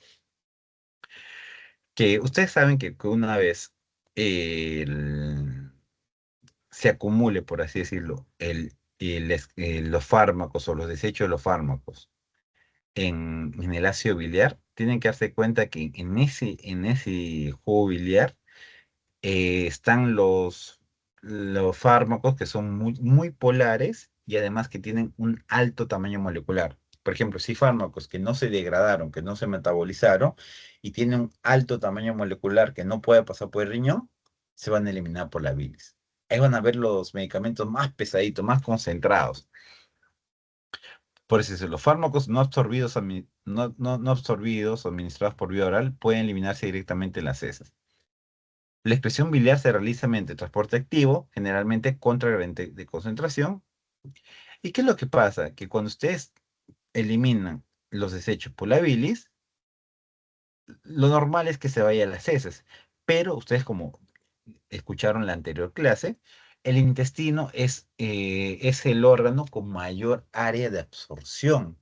Que ustedes saben que una vez el- se acumule, por así decirlo, los fármacos o los desechos de los fármacos en el ácido biliar, tienen que darse cuenta que en ese jugo biliar están los fármacos que son muy, muy polares y además que tienen un alto tamaño molecular. Por ejemplo, si fármacos que no se degradaron, que no se metabolizaron y tienen un alto tamaño molecular que no puede pasar por el riñón, se van a eliminar por la bilis. Ahí van a ver los medicamentos más pesaditos, más concentrados. Por eso, los fármacos no absorbidos, no absorbidos o administrados por vía oral pueden eliminarse directamente en las heces. La expresión biliar se realiza mediante transporte activo, generalmente contra gradiente de concentración. ¿Y qué es lo que pasa? Que cuando ustedes eliminan los desechos por la bilis, lo normal es que se vaya a las heces. Pero ustedes, como escucharon la anterior clase, el intestino es el órgano con mayor área de absorción.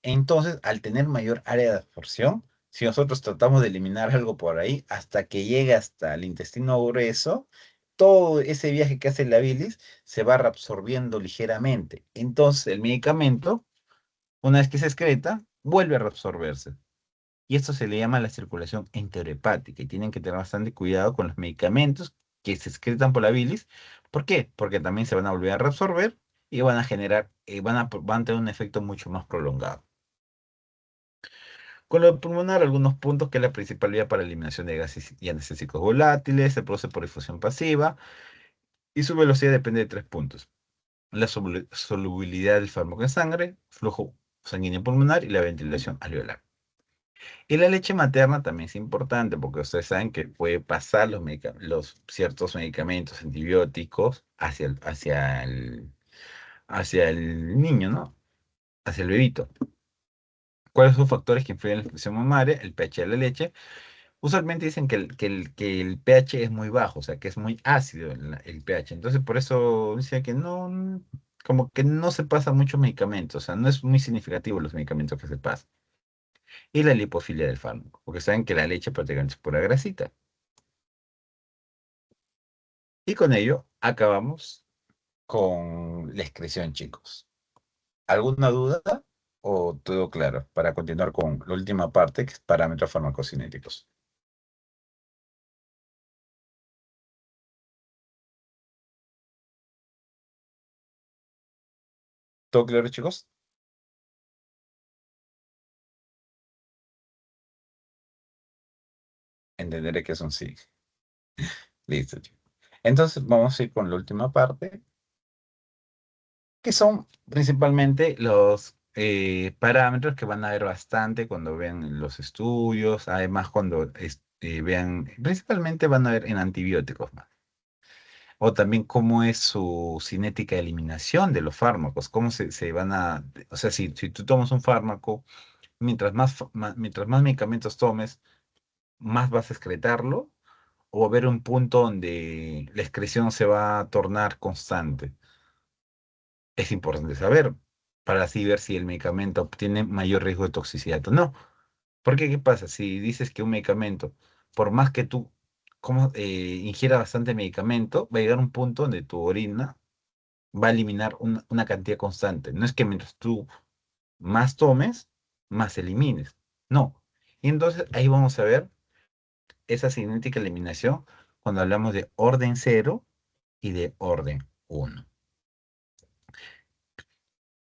Entonces, al tener mayor área de absorción, si nosotros tratamos de eliminar algo por ahí, hasta que llegue hasta el intestino grueso, todo ese viaje que hace la bilis se va reabsorbiendo ligeramente. Entonces, el medicamento, una vez que se excreta, vuelve a reabsorberse. Y esto se le llama la circulación enterohepática. Y tienen que tener bastante cuidado con los medicamentos que se excretan por la bilis. ¿Por qué? Porque también se van a volver a reabsorber y van a generar, van a tener un efecto mucho más prolongado. Con lo pulmonar, algunos puntos que es la principal vía para eliminación de gases y anestésicos volátiles, se produce por difusión pasiva y su velocidad depende de tres puntos: la solubilidad del fármaco en sangre, flujo sanguíneo pulmonar y la ventilación alveolar. Y la leche materna también es importante porque ustedes saben que puede pasar los ciertos medicamentos antibióticos hacia el niño, ¿no? Hacia el bebito. ¿Cuáles son los factores que influyen en la expresión mamaria? El pH de la leche. Usualmente dicen que el pH es muy bajo, o sea, que es muy ácido el pH. Entonces, por eso dice que no, como que no se pasa muchos medicamentos, o sea, no es muy significativo los medicamentos que se pasan. Y la lipofilia del fármaco, porque saben que la leche prácticamente es pura grasita. Y con ello acabamos con la excreción, chicos. ¿Alguna duda o todo claro? Para continuar con la última parte, que es parámetros farmacocinéticos. ¿Todo claro, chicos? Entenderé que es un sí. Listo, chicos. Entonces vamos a ir con la última parte, que son principalmente los parámetros que van a ver bastante cuando vean los estudios, además cuando vean, principalmente van a ver en antibióticos más. O también cómo es su cinética de eliminación de los fármacos, cómo se van a, o sea, si tú tomas un fármaco, mientras más medicamentos tomes, más vas a excretarlo, o va a haber un punto donde la excreción se va a tornar constante. Es importante saber para así ver si el medicamento tiene mayor riesgo de toxicidad o no. Porque, ¿qué pasa? Si dices que un medicamento, por más que tú ingiera bastante medicamento, va a llegar a un punto donde tu orina va a eliminar una cantidad constante. No es que mientras tú más tomes, más elimines. No. Y entonces ahí vamos a ver esa cinética eliminación cuando hablamos de orden cero y de orden uno.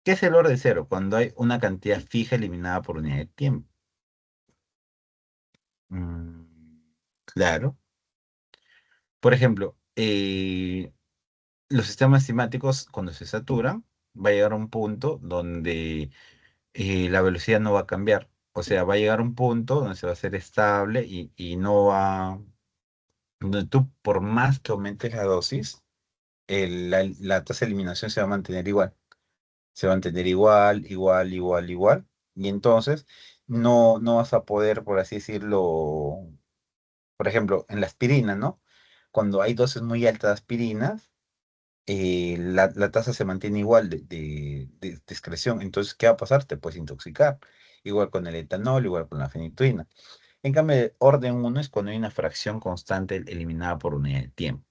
¿Qué es el orden cero? Cuando hay una cantidad fija eliminada por unidad de tiempo. Claro. Por ejemplo, los sistemas sistemáticos cuando se saturan, va a llegar a un punto donde la velocidad no va a cambiar. O sea, va a llegar a un punto donde se va a hacer estable y no va, donde tú por más que aumentes la dosis, la tasa de eliminación se va a mantener igual. Se va a mantener igual, igual, igual, igual. Y entonces no vas a poder, por así decirlo, por ejemplo, en la aspirina, ¿no? Cuando hay dosis muy altas de aspirinas, la tasa se mantiene igual de excreción. Entonces, ¿qué va a pasar? Te puedes intoxicar. Igual con el etanol, igual con la fenitoína. En cambio, el orden uno es cuando hay una fracción constante eliminada por unidad de tiempo.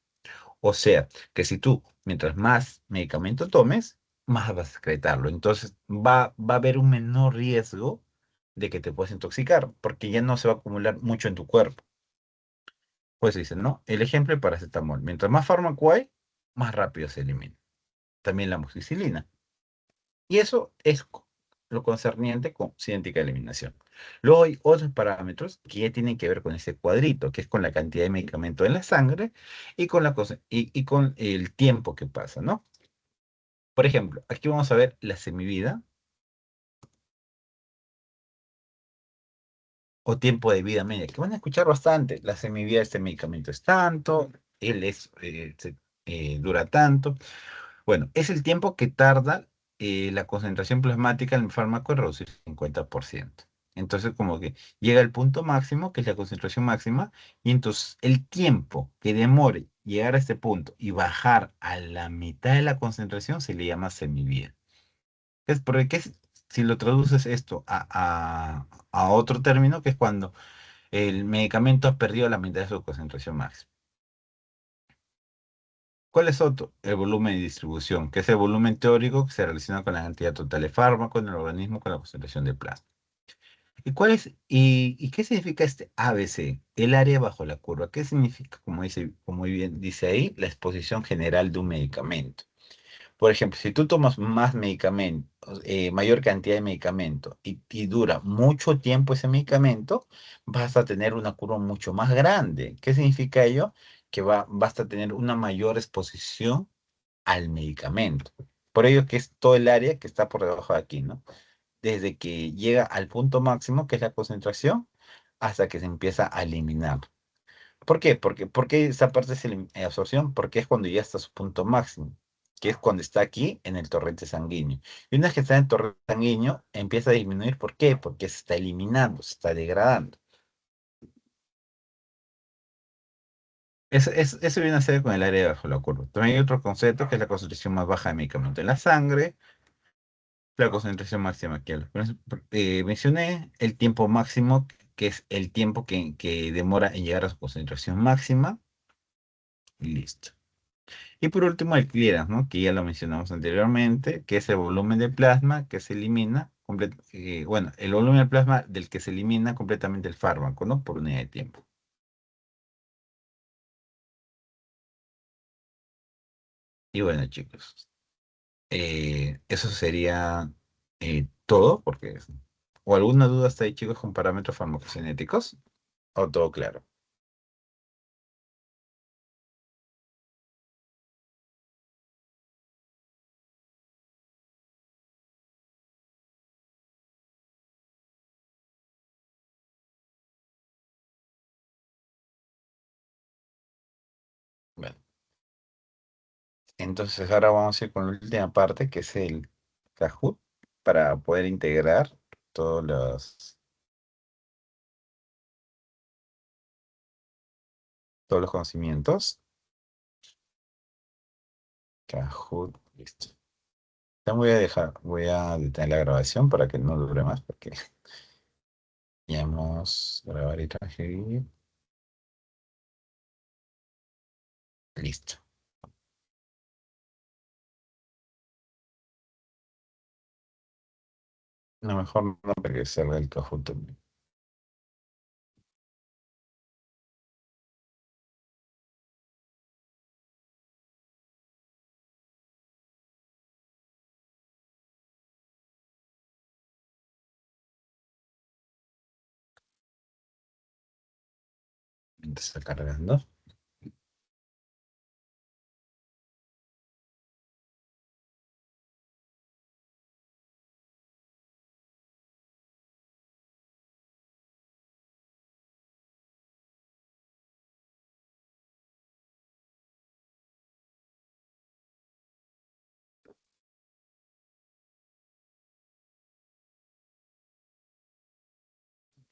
O sea, que si tú, mientras más medicamento tomes, más vas a excretarlo. Entonces, va a haber un menor riesgo de que te puedas intoxicar, porque ya no se va a acumular mucho en tu cuerpo. Pues dicen, ¿no? El ejemplo, el paracetamol. Mientras más fármaco hay, más rápido se elimina. También la amoxicilina. Y eso es lo concerniente con cinética de eliminación. Luego hay otros parámetros que ya tienen que ver con ese cuadrito, que es con la cantidad de medicamento en la sangre y con y con el tiempo que pasa, ¿no? Por ejemplo, aquí vamos a ver la semivida o tiempo de vida media, que van a escuchar bastante. La semivida de este medicamento es tanto, dura tanto. Bueno, es el tiempo que tarda la concentración plasmática en el fármaco en reducir 50%. Entonces, como que llega al punto máximo, que es la concentración máxima, y entonces el tiempo que demore llegar a este punto y bajar a la mitad de la concentración se le llama semivida. Es porque si lo traduces esto a otro término, que es cuando el medicamento ha perdido la mitad de su concentración máxima. ¿Cuál es otro? El volumen de distribución, que es el volumen teórico que se relaciona con la cantidad total de fármaco en el organismo con la concentración de plasma. ¿Y qué significa este ABC? El área bajo la curva. ¿Qué significa, como muy bien dice ahí, la exposición general de un medicamento? Por ejemplo, si tú tomas más medicamento, mayor cantidad de medicamento y dura mucho tiempo ese medicamento, vas a tener una curva mucho más grande. ¿Qué significa ello? Que vas a tener una mayor exposición al medicamento. Por ello que es todo el área que está por debajo de aquí, ¿no? Desde que llega al punto máximo, que es la concentración, hasta que se empieza a eliminar. ¿Por qué? Porque esa parte es absorción, porque es cuando ya está a su punto máximo, que es cuando está aquí en el torrente sanguíneo. Y una vez que está en el torrente sanguíneo, empieza a disminuir. ¿Por qué? Porque se está eliminando, se está degradando. Eso viene a ser con el área bajo la curva. También hay otro concepto que es la concentración más baja de medicamento en la sangre, la concentración máxima que mencioné, el tiempo máximo, que es el tiempo que demora en llegar a su concentración máxima, y listo. Y por último, el clearance, ¿no? Que ya lo mencionamos anteriormente, que es el volumen de plasma que se elimina, bueno, el volumen de plasma del que se elimina completamente el fármaco, ¿no? Por unidad de tiempo. Y bueno, chicos, eso sería todo, ¿O alguna duda hasta ahí, chicos, con parámetros farmacocinéticos? ¿O todo claro? Bueno, entonces ahora vamos a ir con la última parte, que es el Kahoot, para poder integrar todos los conocimientos. Kahoot, listo. Ya voy a detener la grabación para que no dure más, porque ya hemos grabar y transferir. Listo. A lo mejor no para que salga el cajón también. Está cargando.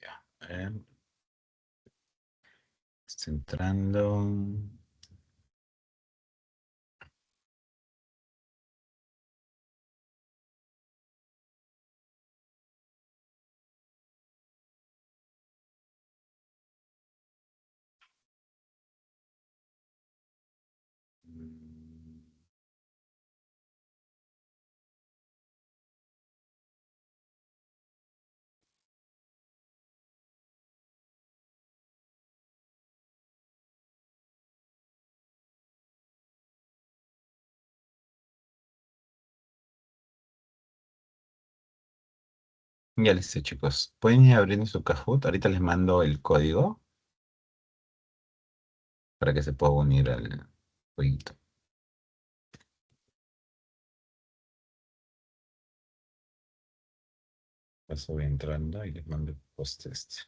Ya. A ver, está entrando. Mm, Ya listo, chicos. Pueden ir abriendo su Kahoot. Ahorita les mando el código para que se pueda unir al jueguito. Paso voy entrando y les mando el post este.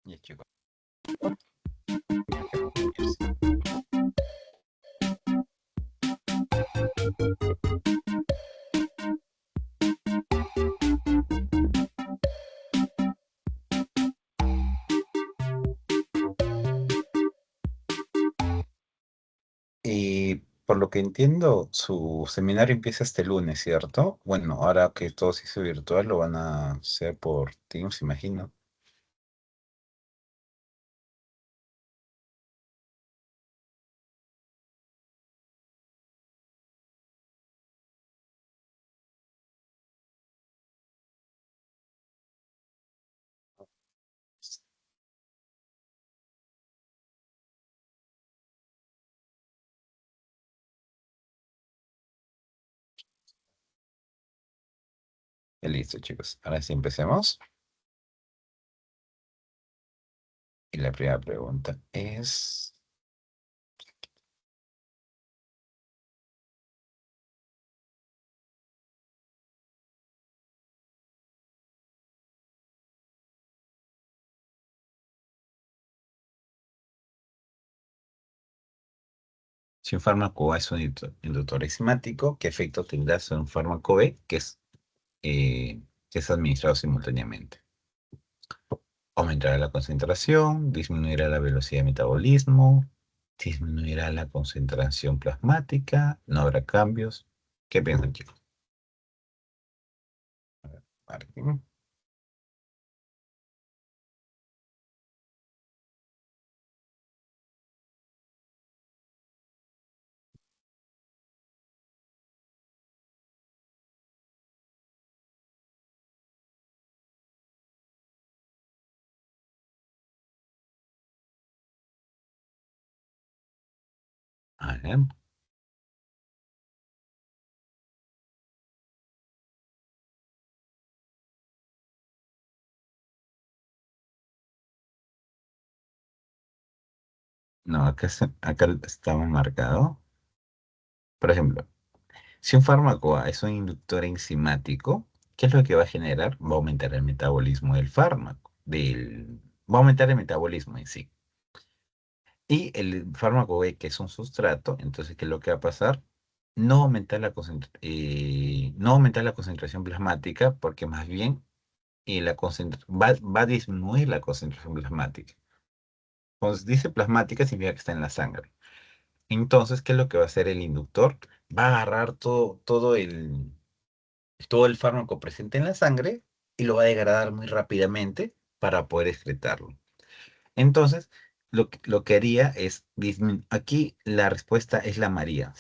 Ya, chicos. Ya, y por lo que entiendo, su seminario empieza este lunes, ¿cierto? Bueno, ahora que todo se hizo virtual, lo van a hacer por Teams, imagino. Ya listo, chicos. Ahora sí empecemos. Y la primera pregunta es, si un fármaco A es un inductor enzimático, ¿qué efecto tendrá sobre un fármaco B eh, que es administrado simultáneamente? Aumentará la concentración, disminuirá la velocidad de metabolismo, disminuirá la concentración plasmática, no habrá cambios. ¿Qué piensan, chicos? Marquen. A ver. No, acá estamos marcado. Por ejemplo, si un fármaco A es un inductor enzimático, ¿qué es lo que va a generar? Va a aumentar el metabolismo del fármaco, va a aumentar el metabolismo en sí. Y el fármaco B, que es un sustrato, entonces, ¿qué es lo que va a pasar? No aumentar la concentración plasmática, porque más bien va a disminuir la concentración plasmática. Cuando se dice plasmática, significa que está en la sangre. Entonces, ¿qué es lo que va a hacer el inductor? Va a agarrar todo el fármaco presente en la sangre y lo va a degradar muy rápidamente para poder excretarlo. Entonces, lo que haría es, aquí la respuesta es la María.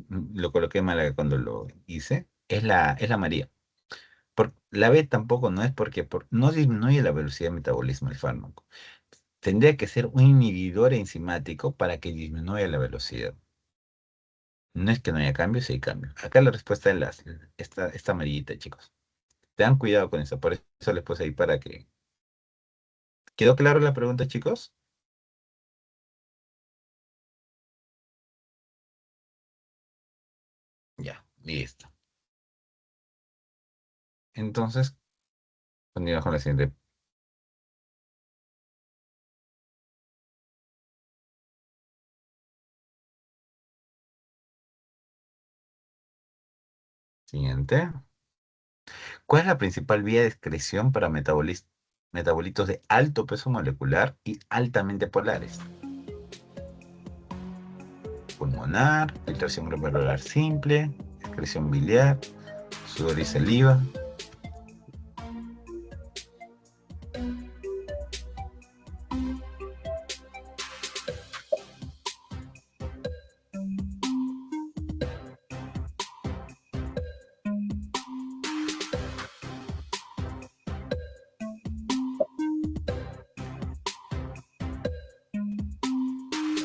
Lo coloqué mal acá cuando lo hice. Es la María. La B tampoco no es porque no disminuye la velocidad de metabolismo del fármaco. Tendría que ser un inhibidor enzimático para que disminuya la velocidad. No es que no haya cambio, sí hay cambio. Acá la respuesta es esta amarillita, chicos. Tengan cuidado con eso, por eso les puse ahí para que... ¿Quedó claro la pregunta, chicos? Ya, listo. Entonces, continuamos con la siguiente. Siguiente. ¿Cuál es la principal vía de excreción para metabolitos de alto peso molecular y altamente polares? Pulmonar, filtración glomerular simple, excreción biliar, sudor y saliva.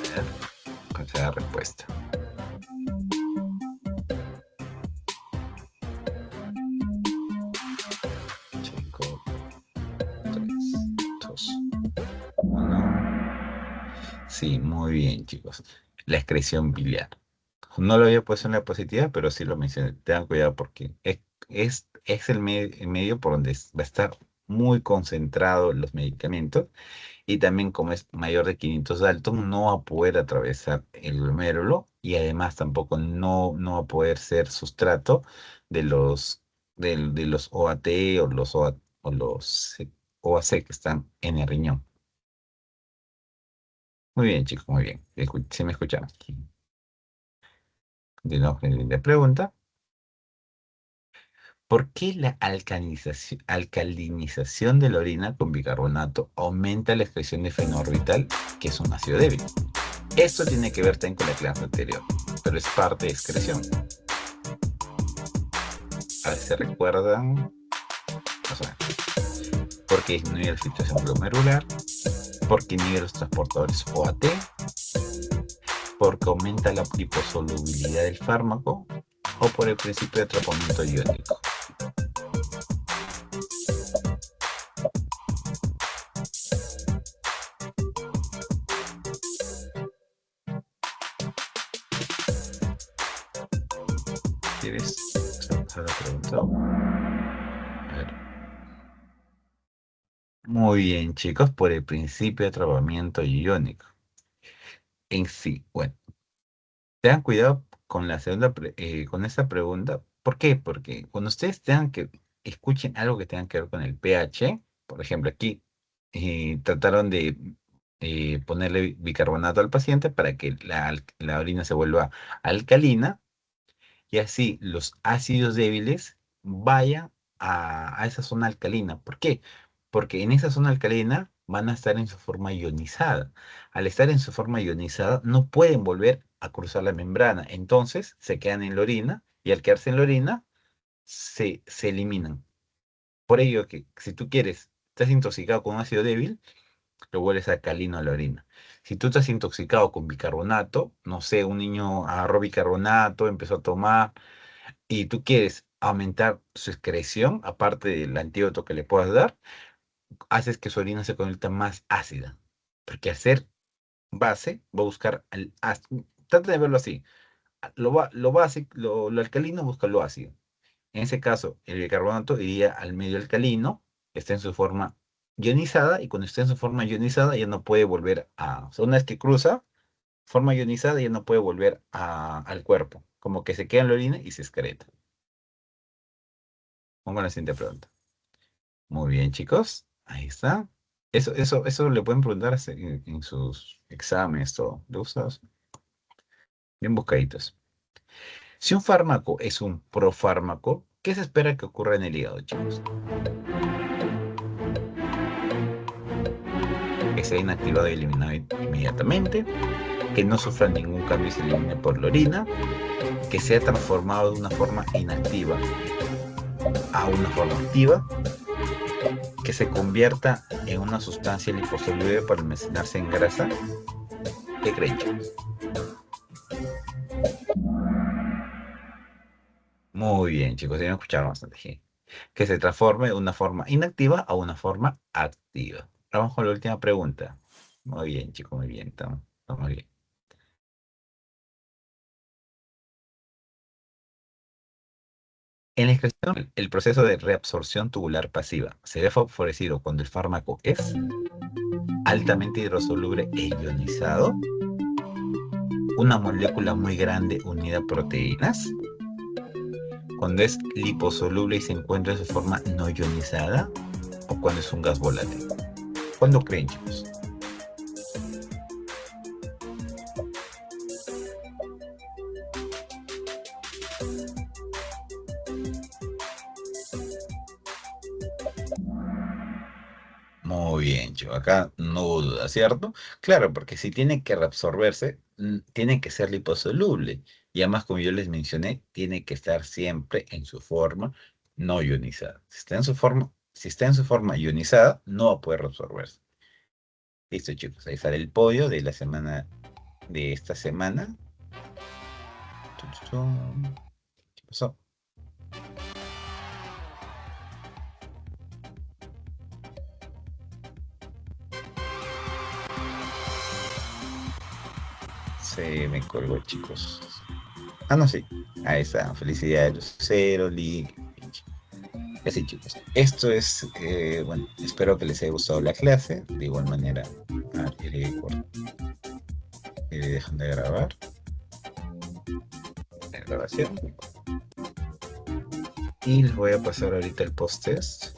A ver, ¿cuál será la respuesta? Cinco, 3, 2, 1. Sí, muy bien, chicos. La excreción biliar. No lo había puesto en la positiva, pero sí lo mencioné. Tengan cuidado porque es el medio por donde va a estar muy concentrado los medicamentos y también como es mayor de 500 Dalton, no va a poder atravesar el glomérulo y además tampoco no va a poder ser sustrato de los OAT o los OAC que están en el riñón. Muy bien, chicos, muy bien. ¿Sí me escucharon? Continuamos con la siguiente pregunta. ¿Por qué la alcalinización de la orina con bicarbonato aumenta la excreción de fenoorbital, que es un ácido débil? Esto tiene que ver también con la clase anterior, pero es parte de excreción. A ver si se recuerdan, más o menos. Porque disminuye la filtración glomerular, porque inhibe los transportadores OAT, porque aumenta la liposolubilidad del fármaco o por el principio de atrapamiento iónico. ¿Quieres pasar la pregunta? A ver. Muy bien, chicos, por el principio de atrapamiento iónico. En sí, bueno, tengan cuidado con la con esta pregunta. ¿Por qué? Porque cuando ustedes tengan que escuchen algo que tenga que ver con el pH, por ejemplo, aquí trataron de ponerle bicarbonato al paciente para que la orina se vuelva alcalina y así los ácidos débiles vayan a esa zona alcalina. ¿Por qué? Porque en esa zona alcalina van a estar en su forma ionizada. Al estar en su forma ionizada, no pueden volver a cruzar la membrana. Entonces, se quedan en la orina y al quedarse en la orina, se eliminan. Por ello que si tú quieres, estás intoxicado con un ácido débil, lo vuelves alcalino a la orina. Si tú estás intoxicado con bicarbonato, no sé, un niño agarró bicarbonato, empezó a tomar, y tú quieres aumentar su excreción, aparte del antídoto que le puedas dar, haces que su orina se convierta más ácida. Porque al ser base, va a buscar trata de verlo así. Lo básico, lo alcalino busca lo ácido. En ese caso, el bicarbonato iría al medio alcalino, que está en su forma ionizada, y cuando está en su forma ionizada ya no puede volver o sea, una vez que cruza forma ionizada ya no puede volver al cuerpo, como que se queda en la orina y se excreta. Pongo la siguiente pregunta. Muy bien, chicos. Ahí está. Eso le pueden preguntar en sus exámenes, todo. ¿Le gusta? Bien buscaditos. Si un fármaco es un profármaco, ¿qué se espera que ocurra en el hígado, chicos? Que sea inactivado y eliminado inmediatamente, que no sufra ningún cambio y se elimine por la orina, que sea transformado de una forma inactiva a una forma activa, que se convierta en una sustancia liposoluble para almacenarse en grasa. ¿Qué creen, chicos? Muy bien, chicos, ya me escucharon bastante bien. Que se transforme de una forma inactiva a una forma activa. Vamos con la última pregunta. Muy bien, chicos, muy bien, estamos bien. En la excreción, el proceso de reabsorción tubular pasiva se ve favorecido cuando el fármaco es altamente hidrosoluble e ionizado, una molécula muy grande unida a proteínas, cuando es liposoluble y se encuentra en su forma no ionizada, o cuando es un gas volátil. ¿Cuándo creen, chicos? Muy bien, chicos. Acá no hubo duda, ¿cierto? Claro, porque si tiene que reabsorberse, tiene que ser liposoluble. Y además, como yo les mencioné, tiene que estar siempre en su forma no ionizada. Si está en su forma ionizada, no va a poder reabsorberse. Listo, chicos. Ahí sale el podio de la semana, de esta semana. Tun, tun, tun. ¿Qué pasó? Se me colgó, chicos. Ah, no, sí. Ahí está. Felicidades, Lucero, Lee. Así, chicos. Esto es, bueno, espero que les haya gustado la clase. De igual manera, iré dejando de grabar la grabación. Y les voy a pasar ahorita el post-test.